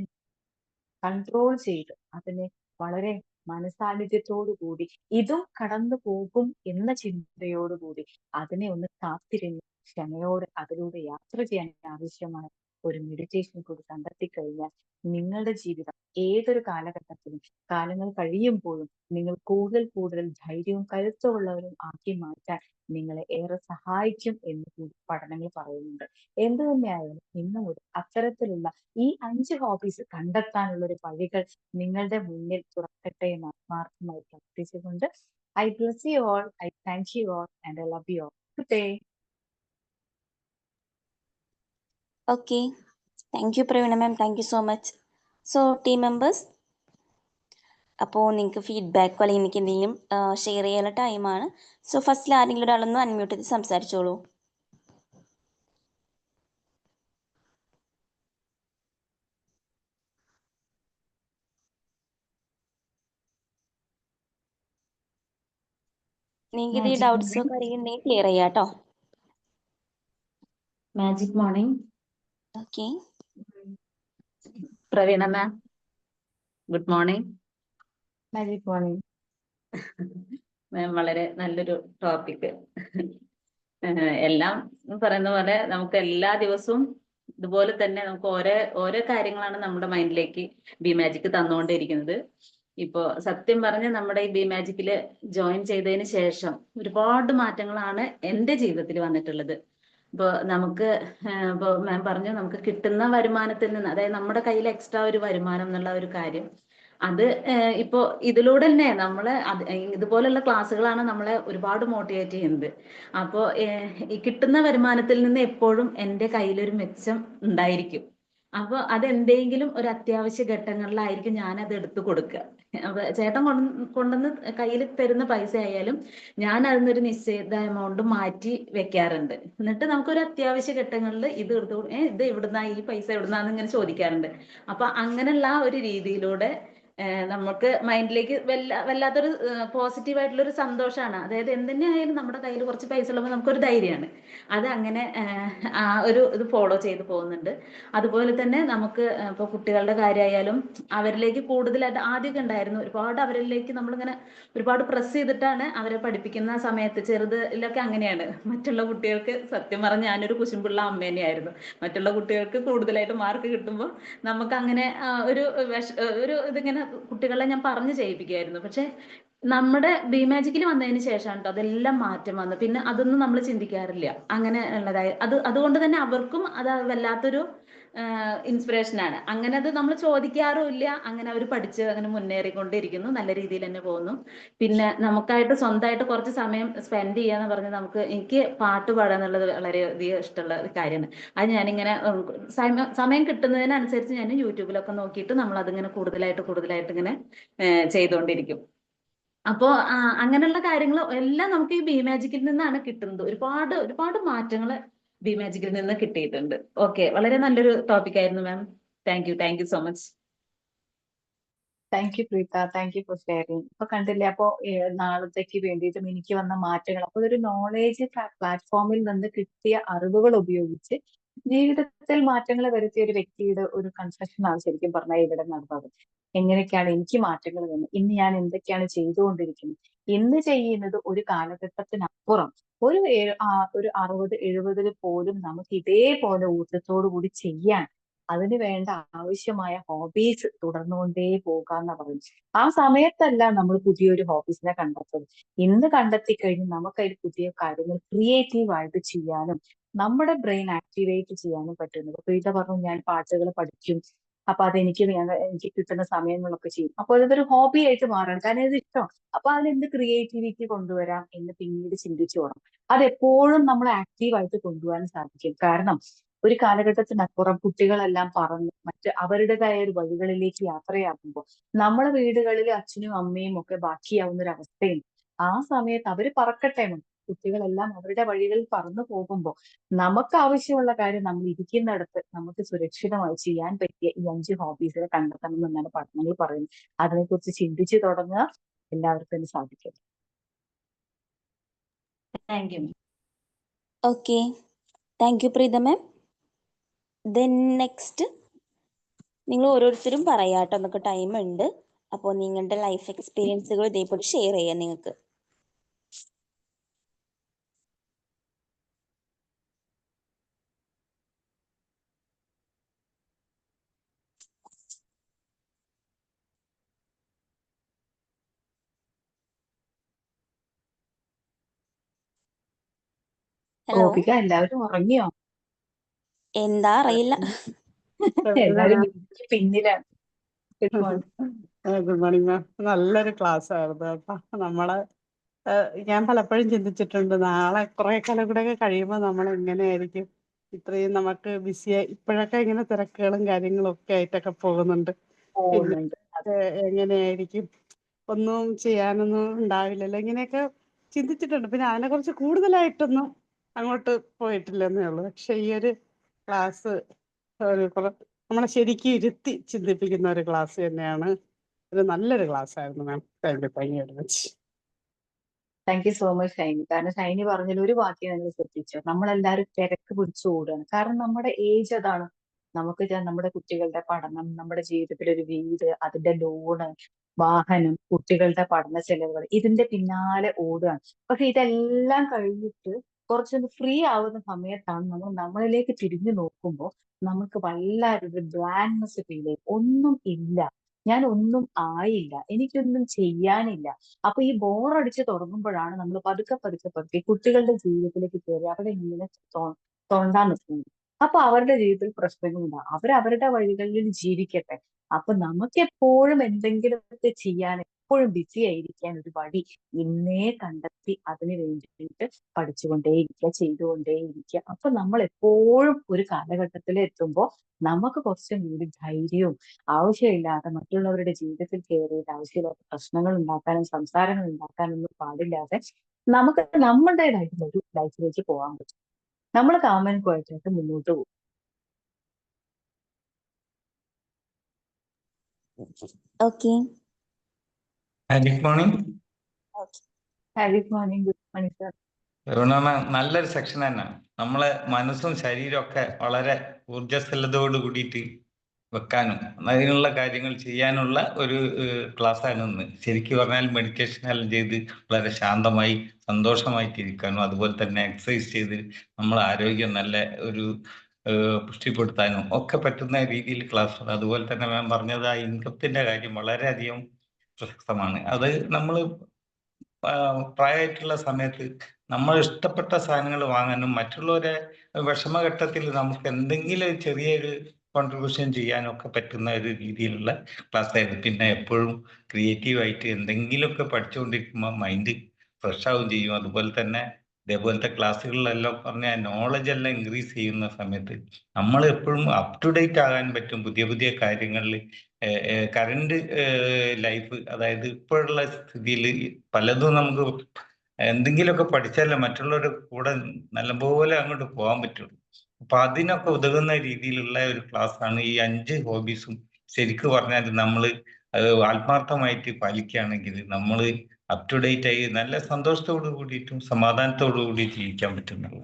കൺട്രോൾ ചെയ്ത്, അതിനെ വളരെ മനസാന്നിധ്യത്തോടു കൂടി ഇതും കടന്നു പോകും എന്ന ചിന്തയോടുകൂടി അതിനെ ഒന്ന് കാത്തിരുന്ന് ക്ഷമയോടെ അതിലൂടെ യാത്ര ചെയ്യാൻ ആവശ്യമായ ഒരു മെഡിറ്റേഷൻ കൂടി കണ്ടെത്തി കഴിഞ്ഞാൽ നിങ്ങളുടെ ജീവിതം ഏതൊരു കാലഘട്ടത്തിലും, കാലങ്ങൾ കഴിയുമ്പോഴും നിങ്ങൾ കൂടുതൽ കൂടുതൽ ധൈര്യവും കരുത്തുള്ളവരും ആക്കി മാറ്റാൻ നിങ്ങളെ ഏറെ സഹായിക്കും എന്ന് കൂടി പഠനങ്ങൾ പറയുന്നുണ്ട്. എന്തു തന്നെയായാലും ഇന്നു മുതൽ അത്തരത്തിലുള്ള ഈ 5 ഹോബീസ് കണ്ടെത്താനുള്ള ഒരു വഴികൾ നിങ്ങളുടെ മുന്നിൽ തുറക്കട്ടെ എന്ന് ആത്മാർത്ഥമായി പ്രാർത്ഥിച്ചുകൊണ്ട് I bless you all, I thank you all and I love you all. Good day. Okay, thank you Praveena ma'am, thank you so much. So team members, അപ്പോൾ നിങ്ങൾക്ക് ഫീഡ്ബാക്കോ അല്ലെങ്കിൽ എനിക്ക് എന്തെങ്കിലും ഷെയർ ചെയ്യാനുള്ള ടൈമാണ്. സോ ഫസ്റ്റിൽ ആരെങ്കിലും ഒരാളൊന്ന് അൺമ്യൂട്ട് ചെയ്ത് സംസാരിച്ചോളൂ. നിങ്ങൾക്ക് ഇത് Magic ഡൗട്ട്സോ morning. കാര്യങ്ങൾ ഉണ്ടെങ്കിൽ ക്ലിയർ ചെയ്യാം കേട്ടോ. Magic morning. Okay, Pravina ma'am. Good morning. Magic morning. Ma'am വളരെ നല്ലൊരു ടോപ്പിക്. എല്ലാം പറയുന്ന പോലെ നമുക്ക് എല്ലാ ദിവസവും ഇതുപോലെ തന്നെ നമുക്ക് ഓരോ ഓരോ കാര്യങ്ങളാണ് നമ്മുടെ മൈൻഡിലേക്ക് ബി മാജിക് തന്നുകൊണ്ടിരിക്കുന്നത്. ഇപ്പോ സത്യം പറഞ്ഞ് നമ്മുടെ ഈ ബി മാജിക്കില് ജോയിൻ ചെയ്തതിന് ശേഷം ഒരുപാട് മാറ്റങ്ങളാണ് എൻ്റെ ജീവിതത്തിൽ വന്നിട്ടുള്ളത്. ഇപ്പൊ നമുക്ക് ഇപ്പൊ മാം പറഞ്ഞു, നമുക്ക് കിട്ടുന്ന വരുമാനത്തിൽ നിന്ന്, അതായത് നമ്മുടെ കയ്യിൽ എക്സ്ട്രാ ഒരു വരുമാനം എന്നുള്ള ഒരു കാര്യം, അത് ഇപ്പോ ഇതിലൂടെ തന്നെ നമ്മള് ഇതുപോലുള്ള ക്ലാസ്സുകളാണ് നമ്മളെ ഒരുപാട് മോട്ടിവേറ്റ് ചെയ്യുന്നത്. അപ്പോൾ ഈ കിട്ടുന്ന വരുമാനത്തിൽ നിന്ന് എപ്പോഴും എൻ്റെ കയ്യിലൊരു മെച്ചം ഉണ്ടായിരിക്കും. അപ്പൊ അതെന്തെങ്കിലും ഒരു അത്യാവശ്യ ഘട്ടങ്ങളിലായിരിക്കും ഞാനത് എടുത്തു കൊടുക്കുക. അപ്പൊ ചേട്ടൻ കൊണ്ടുവന്ന് കയ്യിൽ തരുന്ന പൈസ ആയാലും ഞാൻ അതിനൊരു നിശ്ചിത എമൗണ്ട് മാറ്റി വെക്കാറുണ്ട്. എന്നിട്ട് നമുക്കൊരു അത്യാവശ്യ ഘട്ടങ്ങളിൽ ഇത് എടുത്തു, ഇത് എവിടുന്നാ, ഈ പൈസ എവിടുന്നാന്ന് ഇങ്ങനെ ചോദിക്കാറുണ്ട്. അപ്പൊ അങ്ങനെയുള്ള ആ ഒരു രീതിയിലൂടെ നമുക്ക് മൈൻഡിലേക്ക് വല്ലാത്തൊരു പോസിറ്റീവ് ആയിട്ടുള്ള ഒരു സന്തോഷമാണ്. അതായത് എന്തെന്നെ ആയാലും നമ്മുടെ കയ്യിൽ കുറച്ച് പൈസ ഉള്ളപ്പോൾ നമുക്കൊരു ധൈര്യമാണ്. അത് അങ്ങനെ ആ ഒരു ഇത് ഫോളോ ചെയ്ത് പോകുന്നുണ്ട്. അതുപോലെ തന്നെ നമുക്ക് ഇപ്പോൾ കുട്ടികളുടെ കാര്യമായാലും അവരിലേക്ക് കൂടുതലായിട്ട് ആദ്യമൊക്കെ ഉണ്ടായിരുന്നു, ഒരുപാട് അവരിലേക്ക് നമ്മളിങ്ങനെ ഒരുപാട് പ്രസ് ചെയ്തിട്ടാണ് അവരെ പഠിപ്പിക്കുന്ന സമയത്ത്. ചെറുതിലൊക്കെ അങ്ങനെയാണ്. മറ്റുള്ള കുട്ടികൾക്ക് സത്യം പറഞ്ഞാൽ ഞാനൊരു കുശുമ്പുള്ള അമ്മ തന്നെയായിരുന്നു. മറ്റുള്ള കുട്ടികൾക്ക് കൂടുതലായിട്ട് മാർക്ക് കിട്ടുമ്പോൾ നമുക്ക് അങ്ങനെ ഒരു ഇതിങ്ങനെ കുട്ടികളെ ഞാൻ പറഞ്ഞു ചെയ്യിപ്പിക്കുമായിരുന്നു. പക്ഷെ നമ്മുടെ ബി മാജിക്കിൽ വന്നതിന് ശേഷം കേട്ടോ അതെല്ലാം മാറ്റം വന്നു. പിന്നെ അതൊന്നും നമ്മൾ ചിന്തിക്കാറില്ല അങ്ങനെ ഉള്ളതായി. അതുകൊണ്ട് തന്നെ അവർക്കും അത് വല്ലാത്തൊരു ഇൻസ്പിറേഷൻ ആണ്. അങ്ങനെ അത് നമ്മൾ ചോദിക്കാറുമില്ല. അങ്ങനെ അവർ പഠിച്ച് അങ്ങനെ മുന്നേറിക്കൊണ്ടിരിക്കുന്നു, നല്ല രീതിയിൽ തന്നെ പോകുന്നു. പിന്നെ നമുക്കായിട്ട് സ്വന്തമായിട്ട് കുറച്ച് സമയം സ്പെൻഡ് ചെയ്യാന്ന് പറഞ്ഞ് എനിക്ക് പാട്ട് പാടുക എന്നുള്ളത് വളരെയധികം ഇഷ്ടമുള്ള ഒരു കാര്യമാണ്. അത് ഞാനിങ്ങനെ സമയം കിട്ടുന്നതിനനുസരിച്ച് ഞാൻ യൂട്യൂബിലൊക്കെ നോക്കിയിട്ട് നമ്മൾ അതിങ്ങനെ കൂടുതലായിട്ട് ഇങ്ങനെ ചെയ്തുകൊണ്ടിരിക്കും. അപ്പോ അങ്ങനെയുള്ള കാര്യങ്ങൾ എല്ലാം നമുക്ക് ഈ ബി മാജിക്കിൽ നിന്നാണ് കിട്ടുന്നത്. ഒരുപാട് മാറ്റങ്ങൾ ബി മാജിക്കിൽ നിന്ന് കിട്ടിയിട്ടുണ്ട്. ഓക്കെ, വളരെ നല്ലൊരു ടോപ്പിക് ആയിരുന്നു ma'am. Thank you so much. Thank you Preetha, thank you for sharing. ഇപ്പൊ കണ്ടില്ലേ, അപ്പോ നാളത്തേക്ക് വേണ്ടിയിട്ടും എനിക്ക് വന്ന മാറ്റങ്ങൾ, അപ്പൊ ഒരു നോളേജ് പ്ലാറ്റ്ഫോമിൽ നിന്ന് കിട്ടിയ അറിവുകൾ ഉപയോഗിച്ച് ജീവിതത്തിൽ മാറ്റങ്ങൾ വരുത്തിയ ഒരു വ്യക്തിയുടെ ഒരു കൺസെഷൻ ആണ് ശരിക്കും പറഞ്ഞാൽ ഇവിടെ നടന്നത്. എങ്ങനെയൊക്കെയാണ് എനിക്ക് മാറ്റങ്ങൾ വന്നത്, ഇന്ന് ഞാൻ എന്തൊക്കെയാണ് ചെയ്തുകൊണ്ടിരിക്കുന്നത്, ഇന്ന് ചെയ്യുന്നത് ഒരു കാലഘട്ടത്തിനപ്പുറം ഒരു 60-70 പോലും നമുക്ക് ഇതേപോലെ ഊർജത്തോടു കൂടി ചെയ്യാൻ അതിന് വേണ്ട ആവശ്യമായ ഹോബീസ് തുടർന്നുകൊണ്ടേ പോകാന്ന പറയുന്നത്. ആ സമയത്തല്ല നമ്മൾ പുതിയൊരു ഹോബീസിനെ കണ്ടെത്തുന്നത്. ഇന്ന് കണ്ടെത്തി കഴിഞ്ഞ് നമുക്കതിൽ പുതിയ കാര്യങ്ങൾ ക്രിയേറ്റീവ് ആയിട്ട് ചെയ്യാനും നമ്മുടെ ബ്രെയിൻ ആക്ടിവേറ്റ് ചെയ്യാനും പറ്റുന്നത്. പ്രീത പറഞ്ഞു ഞാൻ പാട്ടുകൾ പഠിക്കും, അപ്പൊ എനിക്ക് കിട്ടുന്ന സമയങ്ങളൊക്കെ ചെയ്യും. അപ്പൊ അതൊരു ഹോബി ആയിട്ട് മാറണം, കാരണം ഇത് ഇഷ്ടം. അപ്പൊ അതിലെന്ത് ക്രിയേറ്റിവിറ്റി കൊണ്ടുവരാം എന്ന് പിന്നീട് ചിന്തിച്ചു പോകണം. അതെപ്പോഴും നമ്മൾ ആക്റ്റീവായിട്ട് കൊണ്ടുപോകാൻ സാധിക്കും. കാരണം ഒരു കാലഘട്ടത്തിനപ്പുറം കുട്ടികളെല്ലാം മറ്റ് അവരുടേതായ ഒരു വഴികളിലേക്ക് യാത്രയാകുമ്പോൾ നമ്മളെ വീടുകളിൽ അച്ഛനും അമ്മയും ഒക്കെ ബാക്കിയാവുന്ന ഒരു അവസ്ഥയുണ്ട്. ആ സമയത്ത് അവര് പറക്കട്ടെ, കുട്ടികളെല്ലാം അവരുടെ വഴികളിൽ പറന്നു പോകുമ്പോൾ നമുക്ക് ആവശ്യമുള്ള കാര്യം നമ്മൾ ഇരിക്കുന്നിടത്ത് നമുക്ക് സുരക്ഷിതമായി ചെയ്യാൻ പറ്റിയ ഈ 5 ഹോബീസിനെ കണ്ടെത്തണം എന്നാണ് പഠനങ്ങൾ പറയുന്നത്. അതിനെക്കുറിച്ച് ചിന്തിച്ചു തുടങ്ങുക, എല്ലാവർക്കും ഇത് സാധിക്കും. Thank you. Okay, thank you Preetha ma'am. Then next നിങ്ങൾ ഓരോരുത്തരും പറയാട്ടോ, നമുക്ക് ടൈം ഉണ്ട്. അപ്പോൾ നിങ്ങളുടെ ലൈഫ് എക്സ്പീരിയൻസുകൾ ഇതേപോലെ ഷെയർ ചെയ്യാം നിങ്ങൾക്ക്. ഹലോ, ഗോപിക, എല്ലാവരും ഉറങ്ങിയോ? എന്താ അറിയില്ല. എല്ലാവരും പിന്നിലാണ്. Good morning. Good morning ma'am. നല്ലൊരു ക്ലാസ് ആയിരുന്നു കേട്ടോ. ഞാൻ പലപ്പോഴും ചിന്തിച്ചിട്ടുണ്ട്, നാളെ കുറെ കാലം കൂടെയൊക്കെ കഴിയുമ്പോൾ നമ്മൾ എങ്ങനെയായിരിക്കും. ഇത്രയും നമുക്ക് ബിസിയായി ഇപ്പോഴൊക്കെ ഇങ്ങനെ തിരക്കുകളും കാര്യങ്ങളും ഒക്കെ ആയിട്ടൊക്കെ പോകുന്നുണ്ട്. പിന്നെ എങ്ങനെയായിരിക്കും, ഒന്നും ചെയ്യാനൊന്നും ഉണ്ടാവില്ലല്ലോ, ഇങ്ങനെയൊക്കെ ചിന്തിച്ചിട്ടുണ്ട്. പിന്നെ അതിനെക്കുറിച്ച് കൂടുതലായിട്ടൊന്നും അങ്ങോട്ട് പോയിട്ടില്ലെന്നേ ഉള്ളൂ. പക്ഷെ ഈ ഒരു ക്ലാസ് നമ്മളെ ശരിക്കും ഇരുത്തി ചിന്തിപ്പിക്കുന്ന ഒരു ക്ലാസ് തന്നെയാണ്. ഒരു നല്ലൊരു ക്ലാസ് ആയിരുന്നു ma'am. Thank you very much. Thank you so much Shiny. കാരണം ഷൈനി പറഞ്ഞതിൽ ഒരു വാക്യം നിങ്ങൾ ശ്രദ്ധിച്ചു, നമ്മളെല്ലാവരും തിരക്ക് പിടിച്ചു ഓടുകയാണ്. കാരണം നമ്മുടെ ഏജ് അതാണ്. നമ്മുടെ കുട്ടികളുടെ പഠനം, നമ്മുടെ ജീവിതത്തിൽ ഒരു വീട്, അതിന്റെ ലോണ്, വാഹനം, കുട്ടികളുടെ പഠന ചെലവുകൾ, ഇതിന്റെ പിന്നാലെ ഓടുകയാണ്. പക്ഷെ ഇതെല്ലാം കഴിഞ്ഞിട്ട് കുറച്ചൊന്ന് ഫ്രീ ആവുന്ന സമയത്താണ് നമ്മൾ നമ്മളിലേക്ക് തിരിഞ്ഞു നോക്കുമ്പോൾ നമുക്ക് വല്ലാതൊരു ബ്ലാൻഡ്നെസ് ഫീൽ ചെയ്യും. ഒന്നും ഇല്ല, ഞാൻ ഒന്നും ആയില്ല, എനിക്കൊന്നും ചെയ്യാനില്ല. അപ്പൊ ഈ ബോറടിച്ച് തുടങ്ങുമ്പോഴാണ് നമ്മൾ പതുക്കെ കുട്ടികളുടെ ജീവിതത്തിലേക്ക് കയറി അവിടെ ഇങ്ങനെ തോണ്ടാൻ നിൽക്കുന്നത്. അപ്പൊ അവരുടെ ജീവിതത്തിൽ പ്രശ്നങ്ങളുണ്ടാകും. അവരവരുടെ വഴികളിൽ ജീവിക്കട്ടെ. അപ്പൊ നമുക്ക് എപ്പോഴും എന്തെങ്കിലുമൊക്കെ ചെയ്യാൻ, എപ്പോഴും ബിസി ആയിരിക്കാൻ ഒരു വഴി ഇന്നേ കണ്ടെത്തി അതിന് വേണ്ടിയിട്ട് പഠിച്ചുകൊണ്ടേയിരിക്കുക, ചെയ്തുകൊണ്ടേയിരിക്കുക. അപ്പൊ നമ്മൾ എപ്പോഴും ഒരു കാലഘട്ടത്തിൽ എത്തുമ്പോൾ നമുക്ക് കുറച്ചും കൂടി ധൈര്യവും, ആവശ്യമില്ലാതെ മറ്റുള്ളവരുടെ ജീവിതത്തിൽ കയറിയിട്ട് ആവശ്യമില്ലാത്ത പ്രശ്നങ്ങൾ ഉണ്ടാക്കാനും സംസാരങ്ങൾ ഉണ്ടാക്കാനും ഒന്നും പാടില്ലാതെ നമുക്ക് നമ്മുടേതായിട്ടുള്ള ഒരു ലൈഫിലേക്ക് പോകാൻ പറ്റും. നമ്മൾ കാമൻ ക്വയറ്റായിട്ട് മുന്നോട്ട് പോകും. Okay, good morning. Good morning. Good morning sir. നല്ലൊരു സെക്ഷൻ തന്നെ. നമ്മളെ മനസ്സും ശരീരവും ഒക്കെ വളരെ ഊർജ്ജസ്വലതയോട് കൂടിയിട്ട് വെക്കാനും അതിനുള്ള കാര്യങ്ങൾ ചെയ്യാനുള്ള ഒരു ക്ലാസ് ആണ് ഇന്ന്. ശരിക്കും പറഞ്ഞാൽ മെഡിറ്റേഷൻ എല്ലാം ചെയ്ത് വളരെ ശാന്തമായി സന്തോഷമായിട്ടിരിക്കാനും അതുപോലെ തന്നെ എക്സസൈസ് ചെയ്ത് നമ്മളെ ആരോഗ്യം നല്ല ഒരു പുഷ്ടിപ്പെടുത്താനും ഒക്കെ പറ്റുന്ന രീതിയിൽ ക്ലാസ്. അതുപോലെ തന്നെ ഞാൻ പറഞ്ഞത് ആ ഇൻകത്തിന്റെ കാര്യം വളരെയധികം പ്രസക്തമാണ്. അത് നമ്മൾ പ്രായമായിട്ടുള്ള സമയത്ത് നമ്മൾ ഇഷ്ടപ്പെട്ട സാധനങ്ങൾ വാങ്ങാനും മറ്റുള്ളവരെ വിഷമഘട്ടത്തിൽ നമുക്ക് എന്തെങ്കിലും ചെറിയൊരു കോൺട്രിബ്യൂഷൻ ചെയ്യാനൊക്കെ പറ്റുന്ന ഒരു രീതിയിലുള്ള ക്ലാസ് ആയിരുന്നു. പിന്നെ എപ്പോഴും ക്രിയേറ്റീവായിട്ട് എന്തെങ്കിലുമൊക്കെ പഠിച്ചുകൊണ്ടിരിക്കുമ്പോൾ മൈൻഡ് ഫ്രഷ് ആവുകയും ചെയ്യും. അതുപോലെ തന്നെ ഇതേപോലത്തെ ക്ലാസ്സുകളിലെല്ലാം പറഞ്ഞാൽ നോളജ് എല്ലാം ഇൻക്രീസ് ചെയ്യുന്ന സമയത്ത് നമ്മൾ എപ്പോഴും അപ് ടു ഡേറ്റ് ആകാൻ പറ്റും. പുതിയ പുതിയ കാര്യങ്ങളിൽ കറണ്ട് ലൈഫ്, അതായത് ഇപ്പോഴുള്ള സ്ഥിതിയിൽ പലതും നമുക്ക് എന്തെങ്കിലുമൊക്കെ പഠിച്ചാലേ മറ്റുള്ളവരുടെ കൂടെ നല്ലപോലെ അങ്ങോട്ട് പോകാൻ പറ്റുള്ളൂ. അപ്പൊ അതിനൊക്കെ ഉതകുന്ന രീതിയിലുള്ള ഒരു ക്ലാസ് ആണ് ഈ 5 ഹോബീസും. ശരിക്കും പറഞ്ഞാൽ നമ്മൾ ആത്മാർത്ഥമായിട്ട് പാലിക്കുകയാണെങ്കിൽ നമ്മൾ അപ് ടു ഡേറ്റ് ആയി നല്ല സന്തോഷത്തോടു കൂടിയിട്ടും സമാധാനത്തോടു കൂടി ജീവിക്കാൻ പറ്റുന്നുള്ളൂ.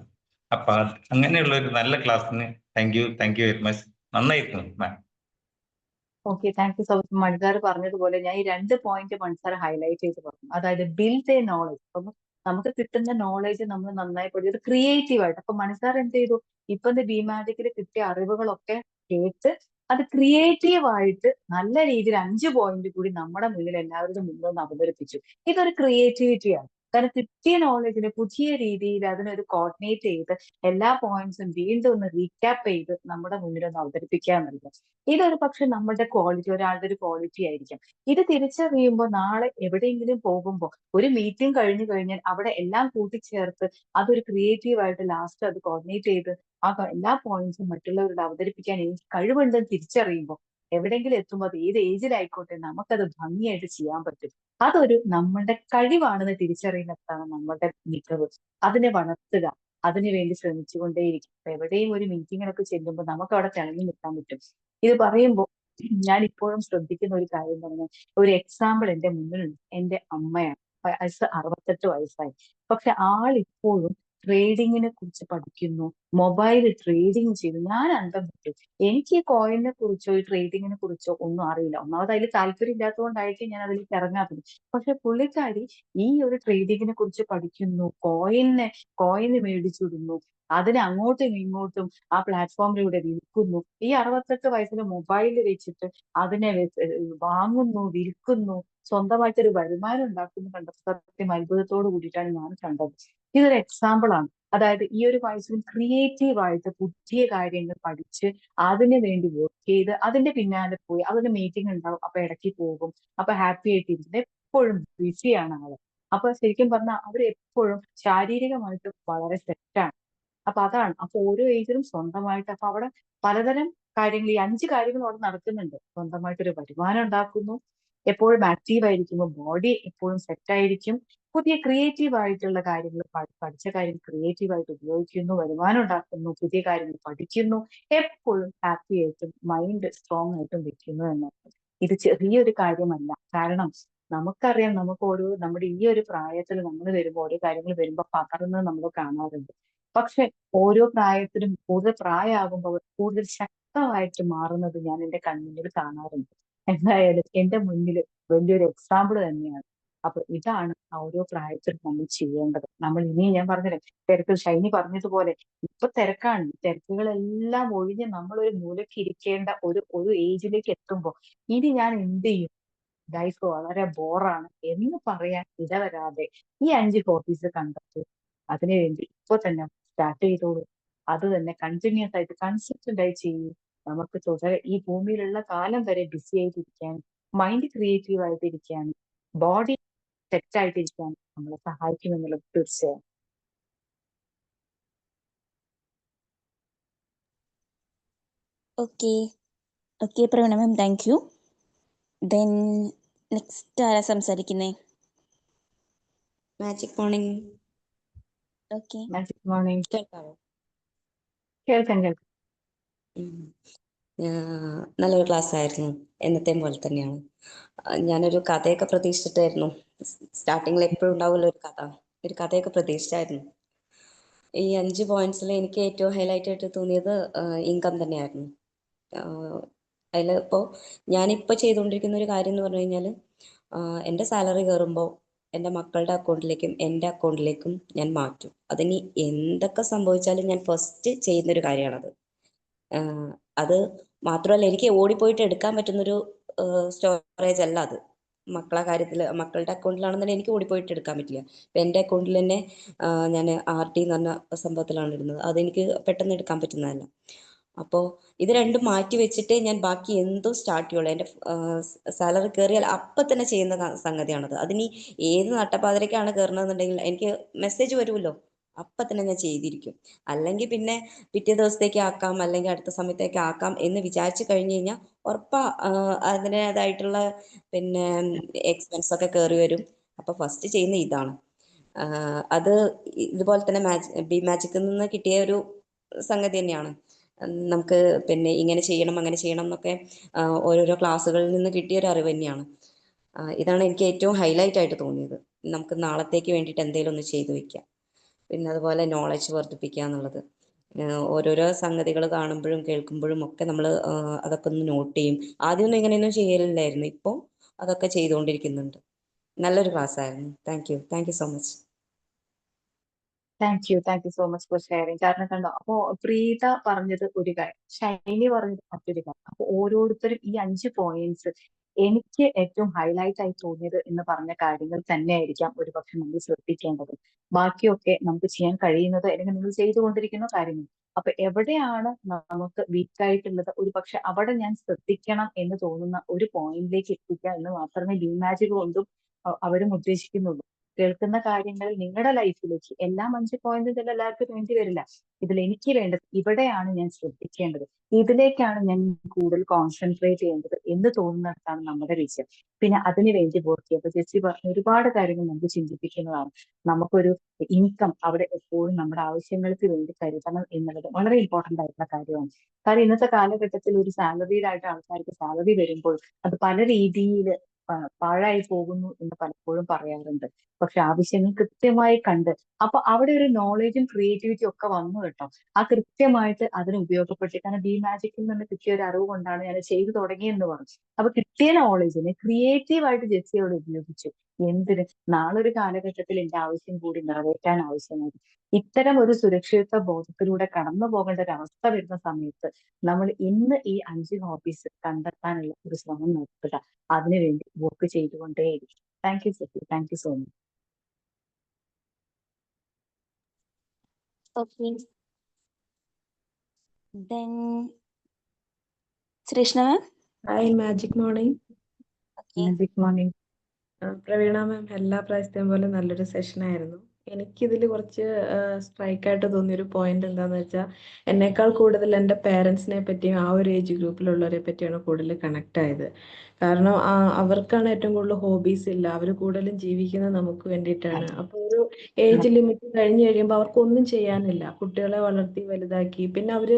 അപ്പൊ അങ്ങനെയുള്ള ഒരു നല്ല ക്ലാസ്സിന് താങ്ക് യു വെരി മച്ച്. നന്നായിരുന്നു ma'am. Okay, thank you so much. മണിസാർ പറഞ്ഞതുപോലെ ഞാൻ ഈ 2 പോയിന്റ് മണിസാർ ഹൈലൈറ്റ് ചെയ്ത് പറഞ്ഞു. അതായത് ബിൽഡ് എ നോളജ്. അപ്പം നമുക്ക് കിട്ടുന്ന നോളജ് നമ്മൾ നന്നായി പഠിച്ചത് ക്രിയേറ്റീവ് ആയിട്ട്. അപ്പൊ മണിസാർ എന്ത് ചെയ്തു? ഇപ്പൊ ബിമാജിക്കിൽ കിട്ടിയ അറിവുകളൊക്കെ കേട്ട് അത് ക്രിയേറ്റീവ് ആയിട്ട് നല്ല രീതിയിൽ 5 പോയിന്റ് കൂടി നമ്മുടെ മുന്നിൽ എല്ലാവരുടെ മുന്നിൽ ഒന്ന് അവതരിപ്പിച്ചു. ഇതൊരു ക്രിയേറ്റിവിറ്റിയാണ്. കാരണം കിട്ടിയ നോളജിനെ പുതിയ രീതിയിൽ അതിനൊരു കോർഡിനേറ്റ് ചെയ്ത് എല്ലാ പോയിന്റ്സും വീണ്ടും ഒന്ന് റീക്യാപ്പ് ചെയ്ത് നമ്മുടെ മുന്നിൽ ഒന്ന് അവതരിപ്പിക്കുക എന്നുള്ളത് ഇതൊരു പക്ഷെ നമ്മുടെ ക്വാളിറ്റി, ഒരാളുടെ ഒരു ക്വാളിറ്റി ആയിരിക്കും. ഇത് തിരിച്ചറിയുമ്പോൾ നാളെ എവിടെയെങ്കിലും പോകുമ്പോൾ ഒരു മീറ്റിംഗ് കഴിഞ്ഞു കഴിഞ്ഞാൽ അവിടെ എല്ലാം കൂട്ടിച്ചേർത്ത് അതൊരു ക്രിയേറ്റീവ് ആയിട്ട് ലാസ്റ്റ് അത് കോർഡിനേറ്റ് ചെയ്ത് എല്ലാ പോയിന്റ്സും മറ്റുള്ളവരോട് അവതരിപ്പിക്കാൻ എനിക്ക് കഴിവുണ്ടെന്ന് തിരിച്ചറിയുമ്പോൾ എവിടെയെങ്കിലും എത്തുമ്പോൾ അത് ഏത് ഏജിലായിക്കോട്ടെ നമുക്കത് ഭംഗിയായിട്ട് ചെയ്യാൻ പറ്റും. അതൊരു നമ്മുടെ കഴിവാണെന്ന് തിരിച്ചറിയുന്നതാണ് നമ്മുടെ മികവ്. അതിനെ വളർത്തുക, അതിനുവേണ്ടി ശ്രമിച്ചുകൊണ്ടേയിരിക്കും. അപ്പൊ എവിടെയും ഒരു മീറ്റിങ്ങിനൊക്കെ ചെല്ലുമ്പോൾ നമുക്ക് അവിടെ തിളങ്ങി നിൽക്കാൻ പറ്റും. ഇത് പറയുമ്പോൾ ഞാൻ ഇപ്പോഴും ശ്രദ്ധിക്കുന്ന ഒരു കാര്യം പറഞ്ഞാൽ ഒരു എക്സാമ്പിൾ എന്റെ മുന്നിലുണ്ട്. എന്റെ അമ്മയാണ്. വയസ്സ് 68 വയസ്സായി. പക്ഷെ ആളിപ്പോഴും ട്രേഡിങ്ങിനെ കുറിച്ച് പഠിക്കുന്നു, മൊബൈൽ ട്രേഡിങ് ചെയ്തു. ഞാൻ അന്തം വിട്ടു. എനിക്ക് ഈ കോയിനെ കുറിച്ചോ ഈ ട്രേഡിങ്ങിനെ കുറിച്ചോ ഒന്നും അറിയില്ല. ഒന്നാമത് അതിൽ താല്പര്യം ഇല്ലാത്തതുകൊണ്ടായിരിക്കും ഞാൻ അതിലേക്ക് ഇറങ്ങാത്തത്. പക്ഷെ പുള്ളിക്കാരി ഈ ഒരു ട്രേഡിങ്ങിനെ കുറിച്ച് പഠിക്കുന്നു, കോയിന് മേടിച്ചിടുന്നു, അതിനെ അങ്ങോട്ടും ഇങ്ങോട്ടും ആ പ്ലാറ്റ്ഫോമിലൂടെ വിൽക്കുന്നു. ഈ 68 വയസ്സിൽ മൊബൈൽ വെച്ചിട്ട് അതിനെ വാങ്ങുന്നു, വിൽക്കുന്നു, സ്വന്തമായിട്ടൊരു വരുമാനം ഉണ്ടാക്കുന്നു കണ്ടപ്പോൾ സത്യം അത്ഭുതത്തോട് കൂടിയിട്ടാണ് ഞാൻ കണ്ടത്. ഇതൊരു എക്സാമ്പിൾ ആണ്. അതായത് ഈ ഒരു വയസ്സിൽ ക്രിയേറ്റീവ് ആയിട്ട് പുതിയ കാര്യങ്ങൾ പഠിച്ച് അതിനു വേണ്ടി വർക്ക് ചെയ്ത് അതിന്റെ പിന്നാലെ പോയി. അതിന് മീറ്റിംഗ് ഉണ്ടാവും, അപ്പൊ ഇടയ്ക്ക് പോകും, അപ്പൊ ഹാപ്പി ആയിട്ടിരിക്കുന്നത് എപ്പോഴും ബിസിയാണ് ആള്. അപ്പൊ ശരിക്കും പറഞ്ഞാൽ അവർ എപ്പോഴും ശാരീരികമായിട്ട് വളരെ സെറ്റാണ്. അപ്പൊ അതാണ്. അപ്പൊ ഓരോ ഏജിലും സ്വന്തമായിട്ട് അപ്പൊ അവിടെ പലതരം കാര്യങ്ങൾ, ഈ 5 കാര്യങ്ങൾ അവിടെ നടക്കുന്നുണ്ട്. സ്വന്തമായിട്ടൊരു വരുമാനം ഉണ്ടാക്കുന്നു, എപ്പോഴും ആക്റ്റീവ് ആയിരിക്കുന്നു, ബോഡി എപ്പോഴും സെറ്റ് ആയിരിക്കും, പുതിയ ക്രിയേറ്റീവ് ആയിട്ടുള്ള കാര്യങ്ങൾ പഠിച്ച കാര്യങ്ങൾ ക്രിയേറ്റീവ് ആയിട്ട് ഉപയോഗിക്കുന്നു, വരുമാനം ഉണ്ടാക്കുന്നു, പുതിയ കാര്യങ്ങൾ പഠിക്കുന്നു, എപ്പോഴും ഹാപ്പി ആയിട്ടും മൈൻഡ് സ്ട്രോങ് ആയിട്ടും വെക്കുന്നു എന്നാണ്. ഇത് ചെറിയൊരു കാര്യമല്ല. കാരണം നമുക്കറിയാം, നമ്മുടെ ഈ ഒരു പ്രായത്തിൽ നമ്മൾ വരുമ്പോൾ ഓരോ കാര്യങ്ങൾ വരുമ്പോൾ പകർന്ന് നമ്മൾ കാണാറുണ്ട്. പക്ഷെ ഓരോ പ്രായത്തിലും കൂടുതൽ പ്രായമാകുമ്പോൾ കൂടുതൽ ശക്തമായിട്ട് മാറുന്നത് ഞാൻ എന്റെ കൺമുന്നിൽ കാണാറുണ്ട്. എന്തായാലും എന്റെ മുന്നിൽ വലിയൊരു എക്സാമ്പിൾ തന്നെയാണ്. അപ്പൊ ഇതാണ് ഓരോ പ്രായത്തിലും നമ്മൾ ചെയ്യേണ്ടത്. നമ്മൾ ഇനി ഞാൻ പറഞ്ഞില്ലേ, തിരക്ക് ഷൈനി പറഞ്ഞതുപോലെ ഇപ്പൊ തിരക്കാണ്. ഈ തിരക്കുകളെല്ലാം ഒഴിഞ്ഞ് നമ്മൾ ഒരു മൂലയ്ക്ക് ഇരിക്കേണ്ട ഒരു ഏജിലേക്ക് എത്തുമ്പോൾ ഇനി ഞാൻ എന്ത് ചെയ്യും? ലൈഫ് വളരെ ബോറാണ് എന്ന് പറയാൻ ഇടവരാതെ ഈ 5 ഹോബീസ് കണ്ടെത്തി അതിനുവേണ്ടി ഇപ്പൊ തന്നെ സ്റ്റാർട്ട് ചെയ്തോളൂ. അത് തന്നെ കണ്ടിന്യൂസ് ആയിട്ട് കൺസിസ്റ്റന്റ് ആയി ചെയ്യൂ. നമുക്ക് ഈ ഭൂമിയിലുള്ള കാലം വരെ ബിസി ആയിട്ടിരിക്കാനും മൈൻഡ് ക്രിയേറ്റീവ് ആയിട്ടിരിക്കാനും ബോഡി സെറ്റ് ആയിട്ടിരിക്കാനും നമ്മളെ സഹായിക്കുമെന്നുള്ളത് തീർച്ചയായും. Okay Praveena ma'am, thank you. Then next ആരാ സംസാരിക്കുന്നേ? Magic morning. Okay, magic morning. കേൾക്കാവോ? കേൾക്കാം. നല്ലൊരു ക്ലാസ് ആയിരുന്നു. എന്നത്തെയും പോലെ തന്നെയാണ്. ഞാനൊരു കഥയൊക്കെ പ്രതീക്ഷിച്ചിട്ടായിരുന്നു. സ്റ്റാർട്ടിങ്ങിൽ എപ്പോഴും ഉണ്ടാവുമല്ലോ ഒരു കഥയൊക്കെ പ്രതീക്ഷിച്ചായിരുന്നു. ഈ 5 പോയിന്റ്സിൽ എനിക്ക് ഏറ്റവും ഹൈലൈറ്റ് ആയിട്ട് തോന്നിയത് ഇൻകം തന്നെയായിരുന്നു. അതിൽ ഇപ്പോൾ ഞാനിപ്പോൾ ചെയ്തുകൊണ്ടിരിക്കുന്ന ഒരു കാര്യം എന്ന് പറഞ്ഞു കഴിഞ്ഞാൽ, എൻ്റെ സാലറി കയറുമ്പോൾ എൻ്റെ മക്കളുടെ അക്കൗണ്ടിലേക്കും എൻ്റെ അക്കൗണ്ടിലേക്കും ഞാൻ മാറ്റും. അതിനി എന്തൊക്കെ സംഭവിച്ചാലും ഞാൻ ഫസ്റ്റ് ചെയ്യുന്നൊരു കാര്യമാണത്. അത് മാത്രമല്ല, എനിക്ക് ഓടിപ്പോയിട്ട് എടുക്കാൻ പറ്റുന്നൊരു സ്റ്റോറേജ് അല്ല അത്. മക്കളുടെ അക്കൗണ്ടിലാണെന്നുണ്ടെങ്കിൽ എനിക്ക് ഓടിപ്പോയിട്ട് എടുക്കാൻ പറ്റില്ല. ഇപ്പം എൻ്റെ അക്കൗണ്ടിൽ തന്നെ ഞാൻ RD എന്ന് പറഞ്ഞ സംഭവത്തിലാണ് ഇടുന്നത്. അതെനിക്ക് പെട്ടെന്ന് എടുക്കാൻ പറ്റുന്നതല്ല. അപ്പോൾ ഇത് രണ്ടും മാറ്റി വെച്ചിട്ടേ ഞാൻ ബാക്കി എന്തും സ്റ്റാർട്ട് ചെയ്യുള്ളൂ. എൻ്റെ സാലറി കയറിയാൽ അപ്പം തന്നെ ചെയ്യുന്ന സംഗതിയാണത്. അതിനി ഏത് നട്ടപ്പാതിരക്കാണ് കയറണമെന്നുണ്ടെങ്കിൽ എനിക്ക് മെസ്സേജ് വരുമല്ലോ, അപ്പം തന്നെ ഞാൻ ചെയ്തിരിക്കും. അല്ലെങ്കിൽ പിന്നെ പിറ്റേ ദിവസത്തേക്ക് ആക്കാം, അല്ലെങ്കിൽ അടുത്ത സമയത്തേക്ക് ആക്കാം എന്ന് വിചാരിച്ചു കഴിഞ്ഞ് കഴിഞ്ഞാൽ ഉറപ്പാ അതിൻ്റെതായിട്ടുള്ള പിന്നെ എക്സ്പെൻസ് ഒക്കെ കയറി വരും. അപ്പോൾ ഫസ്റ്റ് ചെയ്യുന്ന ഇതാണ്. അത് ഇതുപോലെ തന്നെ ബി മാജിക്കിൽ നിന്ന് കിട്ടിയ ഒരു സംഗതി തന്നെയാണ്. നമുക്ക് പിന്നെ ഇങ്ങനെ ചെയ്യണം അങ്ങനെ ചെയ്യണം എന്നൊക്കെ ഓരോരോ ക്ലാസ്സുകളിൽ നിന്ന് കിട്ടിയ ഒരു അറിവ് തന്നെയാണ്. ഇതാണ് എനിക്ക് ഏറ്റവും ഹൈലൈറ്റ് ആയിട്ട് തോന്നിയത്. നമുക്ക് നാളത്തേക്ക് വേണ്ടിയിട്ട് എന്തെങ്കിലും ഒന്ന് ചെയ്തു വെക്കാം. പിന്നെ അതുപോലെ നോളജ് വർദ്ധിപ്പിക്കുക എന്നുള്ളത്, ഓരോരോ സംഗതികൾ കാണുമ്പോഴും കേൾക്കുമ്പോഴും ഒക്കെ നമ്മൾ അതൊക്കെ ഒന്ന് നോട്ട് ചെയ്യും. ആദ്യമൊന്നും ഇങ്ങനെയൊന്നും ചെയ്യലില്ലായിരുന്നു, ഇപ്പോൾ അതൊക്കെ ചെയ്തുകൊണ്ടിരിക്കുന്നുണ്ട്. നല്ലൊരു ക്ലാസ് ആയിരുന്നു. Thank you so much. Thank you so much for sharing. കാരണം കണ്ടോ, അപ്പോ പ്രീത പറഞ്ഞത് ഒരു കാര്യം, ഷൈനി പറഞ്ഞത് മറ്റൊരു കാര്യം. അപ്പൊ ഓരോരുത്തരും ഈ 5 പോയിന്റ്സ് എനിക്ക് ഏറ്റവും ഹൈലൈറ്റ് ആയി തോന്നിയത് എന്ന് പറഞ്ഞ കാര്യങ്ങൾ തന്നെയായിരിക്കാം ഒരുപക്ഷെ നമ്മൾ ശ്രദ്ധിക്കേണ്ടത്. ബാക്കിയൊക്കെ നമുക്ക് ചെയ്യാൻ കഴിയുന്നത് അല്ലെങ്കിൽ നിങ്ങൾ ചെയ്തുകൊണ്ടിരിക്കുന്ന കാര്യങ്ങൾ. അപ്പൊ എവിടെയാണ് നമുക്ക് വീക്ക് ആയിട്ടുള്ളത്, ഒരുപക്ഷെ അവിടെ ഞാൻ ശ്രദ്ധിക്കണം എന്ന് തോന്നുന്ന ഒരു പോയിന്റിലേക്ക് എത്തിക്കുക എന്ന് മാത്രമേ ഡിമാജിക് കൊണ്ടും അവരും ഉദ്ദേശിക്കുന്നുള്ളൂ. കേൾക്കുന്ന കാര്യങ്ങൾ നിങ്ങളുടെ ലൈഫിലേക്ക് എല്ലാം 5 പോയിന്റ് ചില എല്ലാവർക്കും വേണ്ടി വരില്ല. ഇതിൽ എനിക്ക് വേണ്ടത് ഇവിടെയാണ് ഞാൻ ശ്രദ്ധിക്കേണ്ടത്, ഇതിലേക്കാണ് ഞാൻ കൂടുതൽ കോൺസെൻട്രേറ്റ് ചെയ്യേണ്ടത് എന്ന് തോന്നുന്നിടത്താണ് നമ്മുടെ വിജയം. പിന്നെ അതിനു വേണ്ടി വർക്ക് ചെയ്യുക. അപ്പൊ ജെസ്സി പറഞ്ഞ ഒരുപാട് കാര്യങ്ങൾ നമുക്ക് ചിന്തിപ്പിക്കുന്നതാണ്. നമുക്കൊരു ഇൻകം അവിടെ എപ്പോഴും നമ്മുടെ ആവശ്യങ്ങൾക്ക് വേണ്ടി കരുതണം എന്നുള്ളത് വളരെ ഇമ്പോർട്ടന്റ് ആയിട്ടുള്ള കാര്യമാണ്. കാരണം ഇന്നത്തെ കാലഘട്ടത്തിൽ ഒരു സാലറീഡ് ആയിട്ട് ആൾക്കാർക്ക് സാലറി വരുമ്പോൾ അത് പല രീതിയിൽ പാഴായി പോകുന്നു എന്ന് പലപ്പോഴും പറയാറുണ്ട്. പക്ഷെ ആവശ്യങ്ങൾ കൃത്യമായി കണ്ട്, അപ്പൊ അവിടെ ഒരു നോളജും ക്രിയേറ്റിവിറ്റിയും ഒക്കെ വന്നു കേട്ടോ. ആ കൃത്യമായിട്ട് അതിന് ഉപയോഗപ്പെട്ട്, കാരണം ബി മാജിക്കിൽ നിന്ന് കിട്ടിയ ഒരു അറിവ് കൊണ്ടാണ് ഞാൻ ചെയ്തു തുടങ്ങിയെന്ന് പറഞ്ഞു. അപ്പൊ കിട്ടിയ നോളജിനെ ക്രിയേറ്റീവ് ആയിട്ട് ജെസ്സിയോട് ഉപയോഗിച്ചു. എന്തിന്, നാളൊരു കാലഘട്ടത്തിൽ എന്റെ ആവശ്യം കൂടി നിറവേറ്റാൻ ആവശ്യമായി. ഇത്തരം ഒരു സുരക്ഷിത ബോധത്തിലൂടെ കടന്നു പോകേണ്ട ഒരു അവസ്ഥ വരുന്ന സമയത്ത് നമ്മൾ ഇന്ന് ഈ 5 ഹോബീസ് കണ്ടെത്താനുള്ള ഒരു ശ്രമം നടത്തുക, അതിനുവേണ്ടി വർക്ക് ചെയ്തുകൊണ്ടേയിരിക്കും. Thank you Jessy, thank you so much. Okay. Then Srishna ma'am. Hi, Magic Morning. Okay. Good morning. Praveena ma'am, എല്ലാ പ്രാവശ്യത്തെയും പോലെ നല്ലൊരു സെഷൻ ആയിരുന്നു. എനിക്കിതിൽ കുറച്ച് സ്ട്രൈക്കായിട്ട് തോന്നിയൊരു പോയിന്റ് എന്താണെന്ന് വെച്ചാൽ, എന്നേക്കാൾ കൂടുതൽ എൻ്റെ പേരൻസിനെ പറ്റിയും ആ ഒരു ഏജ് ഗ്രൂപ്പിലുള്ളവരെ പറ്റിയാണ് കൂടുതൽ കണക്ട് ആയത്. കാരണം അവർക്കാണ് ഏറ്റവും കൂടുതൽ ഹോബീസ് ഇല്ല, അവർ കൂടുതലും ജീവിക്കുന്നത് നമുക്ക് വേണ്ടിയിട്ടാണ്. അപ്പോൾ ഒരു ഏജ് ലിമിറ്റ് കഴിഞ്ഞ് കഴിയുമ്പോൾ അവർക്കൊന്നും ചെയ്യാനില്ല. കുട്ടികളെ വളർത്തി വലുതാക്കി പിന്നെ അവർ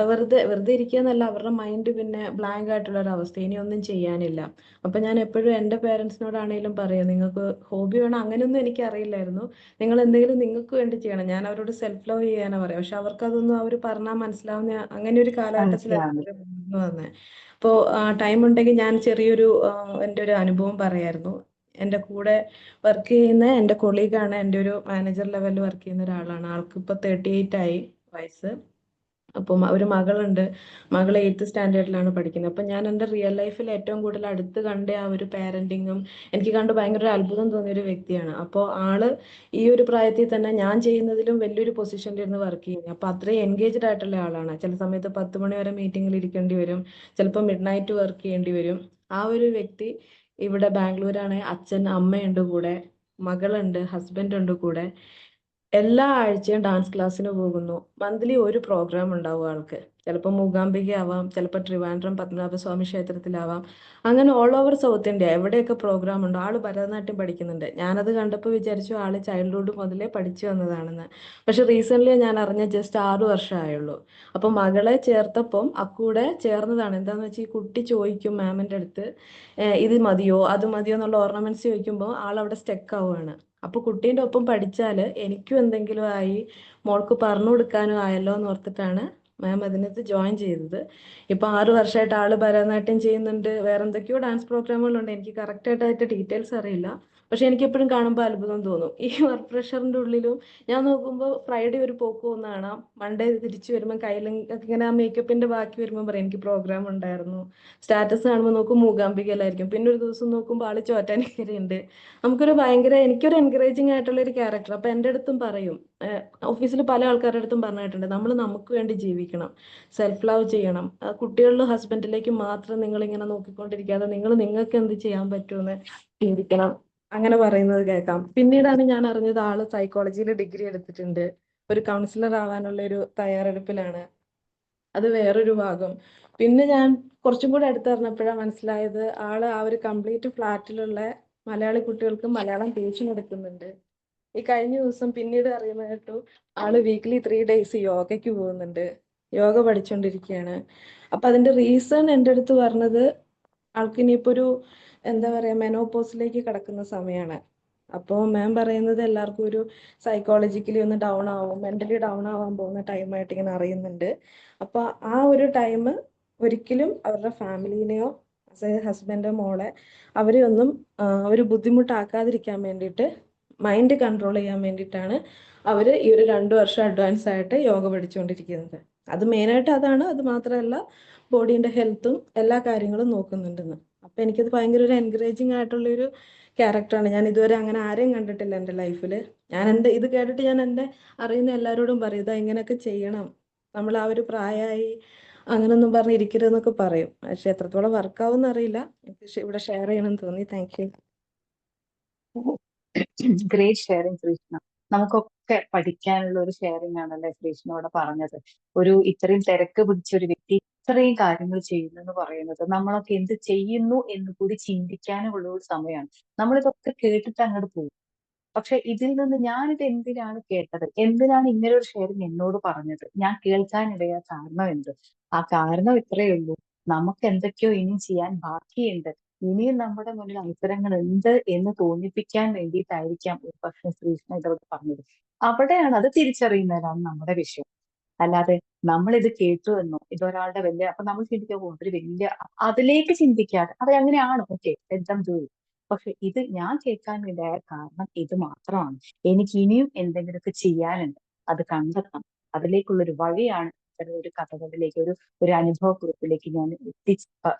വെറുതെ ഇരിക്കുക എന്നല്ല, അവരുടെ മൈൻഡ് പിന്നെ ബ്ലാങ്ക് ആയിട്ടുള്ള ഒരു അവസ്ഥ, ഇനി ഒന്നും ചെയ്യാനില്ല. അപ്പൊ ഞാൻ എപ്പോഴും എൻ്റെ പേരൻസിനോടാണെങ്കിലും പറയും, നിങ്ങൾക്ക് ഹോബി വേണം, അങ്ങനെയൊന്നും എനിക്ക് അറിയില്ലായിരുന്നു, നിങ്ങൾ എന്തെങ്കിലും നിങ്ങൾക്ക് വേണ്ടി ചെയ്യണം. ഞാൻ അവരോട് സെൽഫ് ലവ് ചെയ്യാനാണ് പറയാം. പക്ഷെ അവർക്കതൊന്നും അവർ പറഞ്ഞാൽ മനസ്സിലാവുന്ന അങ്ങനെ ഒരു കാലഘട്ടത്തിലാണ് വന്നത്. അപ്പോൾ ടൈം ഉണ്ടെങ്കിൽ ഞാൻ ചെറിയൊരു എൻ്റെ ഒരു അനുഭവം പറയായിരുന്നു. എൻ്റെ കൂടെ വർക്ക് ചെയ്യുന്ന എൻ്റെ കൊളീഗാണ്, എൻ്റെ ഒരു മാനേജർ ലെവലിൽ വർക്ക് ചെയ്യുന്ന ഒരാളാണ്. ആൾക്ക് ഇപ്പോൾ 38 ആയി വയസ്സ്. അപ്പം ഒരു മകളുണ്ട്, മകൾ 8th സ്റ്റാൻഡേർഡിലാണ് പഠിക്കുന്നത്. അപ്പം ഞാൻ എൻ്റെ റിയൽ ലൈഫിൽ ഏറ്റവും കൂടുതൽ അടുത്ത് കണ്ട ആ ഒരു പാരൻറ്റിങ്ങും എനിക്ക് കണ്ട് ഭയങ്കര ഒരു അത്ഭുതം തോന്നിയൊരു വ്യക്തിയാണ്. അപ്പോൾ ആള് ഈ ഒരു പ്രായത്തിൽ തന്നെ ഞാൻ ചെയ്യുന്നതിലും വലിയൊരു പൊസിഷനിൽ ഇരുന്ന് വർക്ക് ചെയ്യുന്നത്. അപ്പോൾ അത്രയും എൻഗേജ്ഡ് ആയിട്ടുള്ള ആളാണ്. ചില സമയത്ത് 10 മണി വരെ മീറ്റിങ്ങിൽ ഇരിക്കേണ്ടി വരും, ചിലപ്പോൾ മിഡ് നൈറ്റ് വർക്ക് ചെയ്യേണ്ടി വരും. ആ ഒരു വ്യക്തി ഇവിടെ ബാംഗ്ലൂരാണ്. അച്ഛൻ അമ്മയുണ്ട് കൂടെ, മകളുണ്ട്, ഹസ്ബൻഡ് ഉണ്ട് കൂടെ. എല്ലാ ആഴ്ചയും ഡാൻസ് ക്ലാസ്സിന് പോകുന്നു. മന്ത്ലി ഒരു പ്രോഗ്രാം ഉണ്ടാവും ആൾക്ക്. ചിലപ്പോൾ മൂകാംബിക ആവാം, ചിലപ്പോൾ ട്രിവാൻഡ്രം പത്മനാഭസ്വാമി ക്ഷേത്രത്തിലാവാം. അങ്ങനെ ഓൾ ഓവർ സൗത്ത് ഇന്ത്യ എവിടെയൊക്കെ പ്രോഗ്രാം ഉണ്ടോ ആൾ ഭരതനാട്യം പഠിക്കുന്നുണ്ട്. ഞാനത് കണ്ടപ്പോൾ വിചാരിച്ചു ആൾ ചൈൽഡ്ഹുഡ് മുതലേ പഠിച്ചു വന്നതാണെന്ന്. പക്ഷെ റീസെൻ്റ്ലി ഞാൻ അറിഞ്ഞ ജസ്റ്റ് 6 വർഷമായുള്ളൂ. അപ്പം മകളെ ചേർത്തപ്പം അക്കൂടെ ചേർന്നതാണ്. എന്താണെന്ന് വെച്ചാൽ ഈ കുട്ടി ചോദിക്കും മാമിൻ്റെ അടുത്ത്, ഇത് മതിയോ അത് മതിയോ എന്നുള്ള ഓർണമെന്റ്സ് ചോദിക്കുമ്പോൾ ആൾ അവിടെ സ്റ്റക്ക് ആവുകയാണ്. അപ്പോൾ കുട്ടീൻ്റെ ഒപ്പം പഠിച്ചാൽ എനിക്കും എന്തെങ്കിലും ആയി, മോൾക്ക് പറഞ്ഞു കൊടുക്കാനും ആയല്ലോ എന്ന് ഓർത്തിട്ടാണ് മാം അതിനകത്ത് ജോയിൻ ചെയ്തത്. ഇപ്പോൾ 6 വർഷമായിട്ട് ആൾ ഭരതനാട്യം ചെയ്യുന്നുണ്ട്, വേറെ എന്തൊക്കെയോ ഡാൻസ് പ്രോഗ്രാമുകളുണ്ട്. എനിക്ക് കറക്റ്റായിട്ട് അതിൻ്റെ ഡീറ്റെയിൽസ് അറിയില്ല. പക്ഷെ എനിക്ക് എപ്പോഴും കാണുമ്പോൾ അത്ഭുതം തോന്നും. ഈ വർക്ക് പ്രഷറിന്റെ ഉള്ളിലും ഞാൻ നോക്കുമ്പോൾ ഫ്രൈഡേ ഒരു പോക്ക് പോകുന്ന കാണാം, മൺഡേ തിരിച്ചു വരുമ്പോൾ കയ്യിൽ ഇങ്ങനെ ആ മേക്കപ്പിന്റെ ബാക്കി വരുമ്പോൾ പറയും എനിക്ക് പ്രോഗ്രാം ഉണ്ടായിരുന്നു. സ്റ്റാറ്റസ് കാണുമ്പോൾ നോക്കും മൂകാംബികയിലായിരിക്കും, പിന്നെ ഒരു ദിവസം നോക്കുമ്പോൾ ആള് ചോറ്റാനിക്കരയുണ്ട്. എനിക്കൊരു എൻകറേജിങ് ആയിട്ടുള്ള ഒരു ക്യാരക്ടർ. അപ്പൊ എൻ്റെ അടുത്തും പറയും, ഓഫീസിൽ പല ആൾക്കാരുടെ അടുത്തും പറഞ്ഞിട്ടുണ്ട്, നമ്മൾ നമുക്ക് വേണ്ടി ജീവിക്കണം, സെൽഫ് ലവ് ചെയ്യണം, കുട്ടികളിലും ഹസ്ബൻഡിലേക്കും മാത്രം നിങ്ങൾ ഇങ്ങനെ നോക്കിക്കൊണ്ടിരിക്കാതെ നിങ്ങൾക്ക് എന്ത് ചെയ്യാൻ പറ്റുമെന്ന് ചിന്തിക്കണം, അങ്ങനെ പറയുന്നത് കേൾക്കാം. പിന്നീടാണ് ഞാൻ അറിഞ്ഞത് ആള് സൈക്കോളജിയിൽ ഡിഗ്രി എടുത്തിട്ടുണ്ട്, ഒരു കൗൺസിലർ ആവാനുള്ള ഒരു തയ്യാറെടുപ്പിലാണ്. അത് വേറൊരു ഭാഗം. പിന്നെ ഞാൻ കുറച്ചും കൂടെ അടുത്തറിഞ്ഞപ്പോഴാണ് മനസ്സിലായത് ആള് ആ ഒരു കംപ്ലീറ്റ് ഫ്ലാറ്റിലുള്ള മലയാളി കുട്ടികൾക്ക് മലയാളം ട്യൂഷൻ എടുക്കുന്നുണ്ട്. ഈ കഴിഞ്ഞ ദിവസം പിന്നീട് അറിയുന്ന കേട്ടു ആള് വീക്ക്ലി 3 days യോഗയ്ക്ക് പോകുന്നുണ്ട്, യോഗ പഠിച്ചുകൊണ്ടിരിക്കുകയാണ്. അപ്പൊ അതിന്റെ റീസൺ എൻ്റെ അടുത്ത് പറഞ്ഞത് ആൾക്ക് ഇനിയിപ്പോ ഒരു എന്താ പറയാ മെനോപോസിലേക്ക് കടക്കുന്ന സമയമാണ്. അപ്പോൾ മാം പറയുന്നത് എല്ലാവർക്കും ഒരു സൈക്കോളജിക്കലി ഒന്ന് ഡൗൺ ആവും, മെന്റലി ഡൗൺ ആവാൻ പോകുന്ന ടൈമായിട്ട് ഇങ്ങനെ അറിയുന്നുണ്ട്. അപ്പൊ ആ ഒരു ടൈം ഒരിക്കലും അവരുടെ ഫാമിലിനെയോ ഹസ്ബൻഡോ മോളെ അവരെ ഒന്നും ഒരു ബുദ്ധിമുട്ടാക്കാതിരിക്കാൻ വേണ്ടിയിട്ട്, മൈൻഡ് കൺട്രോൾ ചെയ്യാൻ വേണ്ടിയിട്ടാണ് അവർ ഈ ഒരു 2 വർഷം അഡ്വാൻസ് ആയിട്ട് യോഗ പഠിച്ചുകൊണ്ടിരിക്കുന്നത്. അത് മെയിനായിട്ട് അതാണ്. അത് മാത്രമല്ല ബോഡീൻ്റെ ഹെൽത്തും എല്ലാ കാര്യങ്ങളും നോക്കുന്നുണ്ടെന്ന്. അപ്പം എനിക്കത് ഭയങ്കര ഒരു എൻകറേജിങ് ആയിട്ടുള്ളൊരു ക്യാരക്ടറാണ്. ഞാൻ ഇതുവരെ അങ്ങനെ ആരെയും കണ്ടിട്ടില്ല എൻ്റെ ലൈഫിൽ. ഇത് കേട്ടിട്ട് ഞാൻ എൻ്റെ അറിയുന്ന എല്ലാവരോടും പറയും, ഇതാ ഇങ്ങനെയൊക്കെ ചെയ്യണം, നമ്മൾ ആ ഒരു പ്രായമായി അങ്ങനൊന്നും പറഞ്ഞിരിക്കരുതെന്നൊക്കെ പറയും. പക്ഷെ എത്രത്തോളം വർക്കാവും എന്നറിയില്ല. എനിക്ക് ഇവിടെ ഷെയർ ചെയ്യണമെന്ന് തോന്നി. Thank you. Great sharing Sreeshna. നമുക്കൊക്കെ പഠിക്കാനുള്ള ഒരു ഷെയറിംഗ് ആണല്ലേ ശ്രീഷ്ണ ഇവിടെ പറഞ്ഞത്. ഇത്രയും തിരക്ക് പിടിച്ച ഒരു വ്യക്തി ഇത്രയും കാര്യങ്ങൾ ചെയ്യുന്നു എന്ന് പറയുന്നത്, നമ്മളൊക്കെ എന്ത് ചെയ്യുന്നു എന്ന് കൂടി ചിന്തിക്കാനുള്ള ഒരു സമയമാണ്. നമ്മളിതൊക്കെ കേട്ടിട്ട് അങ്ങോട്ട് പോകും. പക്ഷെ ഇതിൽ നിന്ന് ഞാനിത് എന്തിനാണ് കേട്ടത്, എന്തിനാണ് ഇങ്ങനെ ഒരു ഷെയറിങ് എന്നോട് പറഞ്ഞത്, ഞാൻ കേൾക്കാനിടയായ കാരണം എന്ത്? ആ കാരണം ഇത്രയേ ഉള്ളൂ, നമുക്ക് എന്തൊക്കെയോ ഇനിയും ചെയ്യാൻ ബാക്കിയുണ്ട്, ഇനിയും നമ്മുടെ മുന്നിൽ അവസരങ്ങൾ ഉണ്ട് എന്ന് തോന്നിപ്പിക്കാൻ വേണ്ടിയിട്ടായിരിക്കാം ഒരു പക്ഷേ ശ്രീകൃഷ്ണ ഇതോട് പറഞ്ഞത്. അവിടെയാണ്, അത് തിരിച്ചറിയുന്നതിലാണ് നമ്മുടെ വിഷയം. അല്ലാതെ നമ്മൾ ഇത് കേട്ടു എന്നോ ഇതൊരാളുടെ വലിയ അപ്പൊ നമ്മൾ ചിന്തിക്കാൻ പോകും ഒരു വലിയ അതിലേക്ക് ചിന്തിക്കാതെ അവരങ്ങനെയാണോ, ഓക്കെ എല്ലാം ജോലി. പക്ഷെ ഇത് ഞാൻ കേൾക്കാൻ വേണ്ടിയ കാരണം ഇത് മാത്രമാണ്. എനിക്ക് ഇനിയും എന്തെങ്കിലുമൊക്കെ ചെയ്യാനുണ്ട്, അത് കണ്ടെത്തണം. അതിലേക്കുള്ളൊരു വഴിയാണ് ഇത്തരം ഒരു കഥകളിലേക്ക്, ഒരു അനുഭവക്കുറിപ്പിലേക്ക് ഞാൻ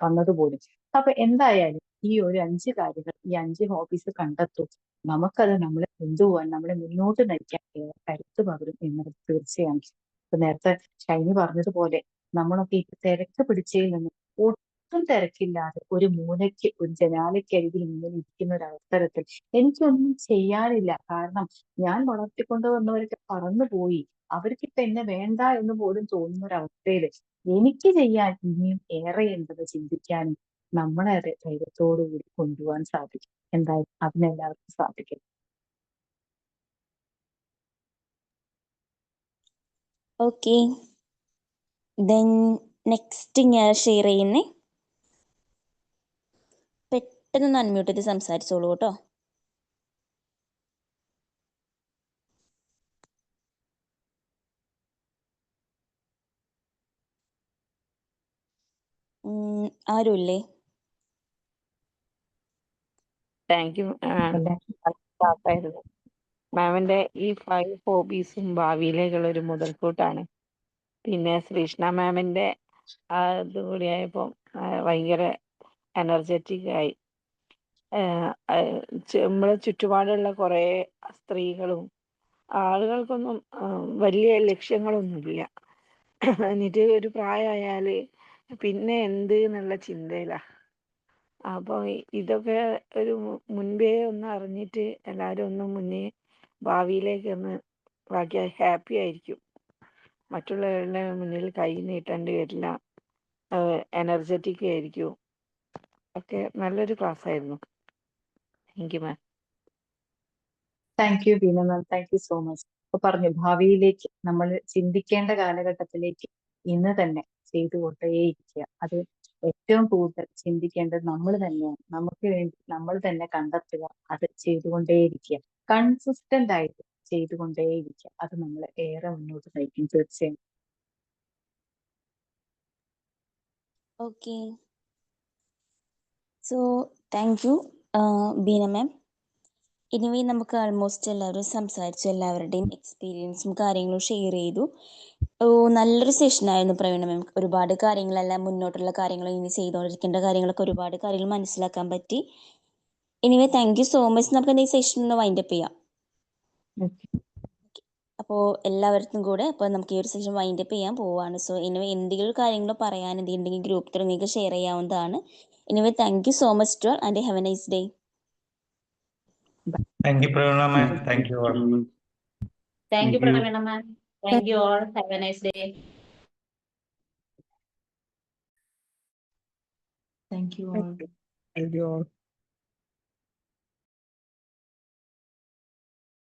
വന്നതുപോലും. അപ്പൊ എന്തായാലും ഈ ഒരു 5 കാര്യങ്ങൾ, ഈ 5 ഹോബീസ് കണ്ടെത്തും, നമുക്കത് നമ്മളെ കൊണ്ടുപോകാൻ, നമ്മളെ മുന്നോട്ട് നയിക്കാൻ കരുത്ത് പകരും എന്നത് തീർച്ചയാണ്. ഇപ്പൊ നേരത്തെ ഷൈനി പറഞ്ഞതുപോലെ നമ്മളൊക്കെ ഈ തിരക്ക് പിടിച്ചതിൽ നിന്ന് ഒട്ടും തിരക്കില്ലാതെ ഒരു മൂലയ്ക്ക്, ഒരു ജനാലയ്ക്കരികിൽ ഇങ്ങനെ ഇരിക്കുന്ന ഒരു അവസരത്തിൽ എനിക്കൊന്നും ചെയ്യാനില്ല, കാരണം ഞാൻ വളർത്തിക്കൊണ്ടു വന്നവരൊക്കെ പറന്നുപോയി, അവർക്കിപ്പൊ എന്നെ വേണ്ട എന്ന് പോലും തോന്നുന്ന ഒരു അവസ്ഥയിൽ എനിക്ക് ചെയ്യാൻ ഇനിയും ഏറെയുണ്ടെന്ന് ചിന്തിക്കാനും നമ്മളെ അത് ധൈര്യത്തോടുകൂടി കൊണ്ടുപോകാൻ സാധിക്കും. എന്തായാലും അതിനെല്ലാവർക്കും സാധിക്കും. ഓക്കെ, ദെൻ നെക്സ്റ്റ് ഞാൻ ഷെയർ ചെയ്യുന്നേ. പെട്ടെന്ന് അൺമ്യൂട്ട് ചെയ്ത് സംസാരിച്ചോളൂ കേട്ടോ. ആരുമില്ലേ? Thank you. ക്ലാസ്സായിരുന്നു. മാമിന്റെ ഈ 5 ഹോബീസും ഭാവിയിലേക്കുള്ള ഒരു മുതൽക്കൂട്ടാണ്. പിന്നെ ശ്രീഷ്ണ മാമിന്റെ ഇതുകൂടിയായപ്പോൾ ഭയങ്കര എനർജറ്റിക് ആയി. നമ്മളെ ചുറ്റുപാടുള്ള കുറേ സ്ത്രീകളും ആളുകൾക്കൊന്നും വലിയ ലക്ഷ്യങ്ങളൊന്നുമില്ല. എന്നിട്ട് ഒരു പ്രായമായാൽ പിന്നെ എന്ത് എന്നുള്ള ചിന്തയിലാ. അപ്പോൾ ഇതൊക്കെ ഒരു മുൻപേ ഒന്ന് അറിഞ്ഞിട്ട് എല്ലാവരും ഒന്ന് മുന്നേ ഭാവിയിലേക്ക് ഒന്ന് ബാക്കിയാൽ ഹാപ്പി ആയിരിക്കും. മറ്റുള്ളവരുടെ മുന്നിൽ കൈ നീട്ടേണ്ടി വരില്ല, എനർജറ്റിക് ആയിരിക്കും. ഒക്കെ നല്ലൊരു ക്ലാസ് ആയിരുന്നു. Thank you ma'am. Thank U Beena ma'am, thank you so much. അപ്പൊ പറഞ്ഞു, ഭാവിയിലേക്ക് നമ്മൾ ചിന്തിക്കേണ്ട കാലഘട്ടത്തിലേക്ക് ഇന്ന് തന്നെ ചെയ്തുകൊണ്ടേയിരിക്കുക. അത് ഏറ്റവും കൂടുതൽ ചിന്തിക്കേണ്ടത് നമ്മൾ തന്നെയാണ്. നമുക്ക് വേണ്ടി നമ്മൾ തന്നെ കണ്ടെത്തുക, അത് ചെയ്തുകൊണ്ടേയിരിക്കുക, കൺസിസ്റ്റന്റ് ആയിട്ട് ചെയ്തുകൊണ്ടേയിരിക്കുക. അത് നമ്മളെ ഏറെ മുന്നോട്ട് നയിക്കും തീർച്ചയായും. Okay, so thank you Beena ma'am. Anyway നമുക്ക് ആൾമോസ്റ്റ് എല്ലാവരും സംസാരിച്ചു, എല്ലാവരുടെയും എക്സ്പീരിയൻസും കാര്യങ്ങളും ഷെയർ ചെയ്തു. നല്ലൊരു സെഷനായിരുന്നു പ്രവീണ മാം. ഒരുപാട് കാര്യങ്ങളെല്ലാം മുന്നോട്ടുള്ള കാര്യങ്ങൾ ഇനി ചെയ്തുകൊണ്ടിരിക്കേണ്ട കാര്യങ്ങളൊക്കെ ഒരുപാട് കാര്യങ്ങൾ മനസ്സിലാക്കാൻ പറ്റി. Anyway thank you so much. നമുക്ക് ഈ സെഷൻ ഒന്ന് വൈൻഡപ്പ് ചെയ്യാം. അപ്പോൾ എല്ലാവർക്കും കൂടെ അപ്പോൾ നമുക്ക് ഈ ഒരു സെഷൻ വൈൻഡപ്പ് ചെയ്യാൻ പോവുകയാണ്. സോ എനിവേ എന്തെങ്കിലും കാര്യങ്ങൾ പറയാൻ എന്തെങ്കിലും ഗ്രൂപ്പിൽ നിങ്ങൾക്ക് ഷെയർ ചെയ്യാവുന്നതാണ്. Anyway thank you so much to all and have a nice day. Thank you Praveena ma'am. Thank you all. Thank you Praveena ma'am. Thank you all. Have a nice day. Thank you all. Thank you all.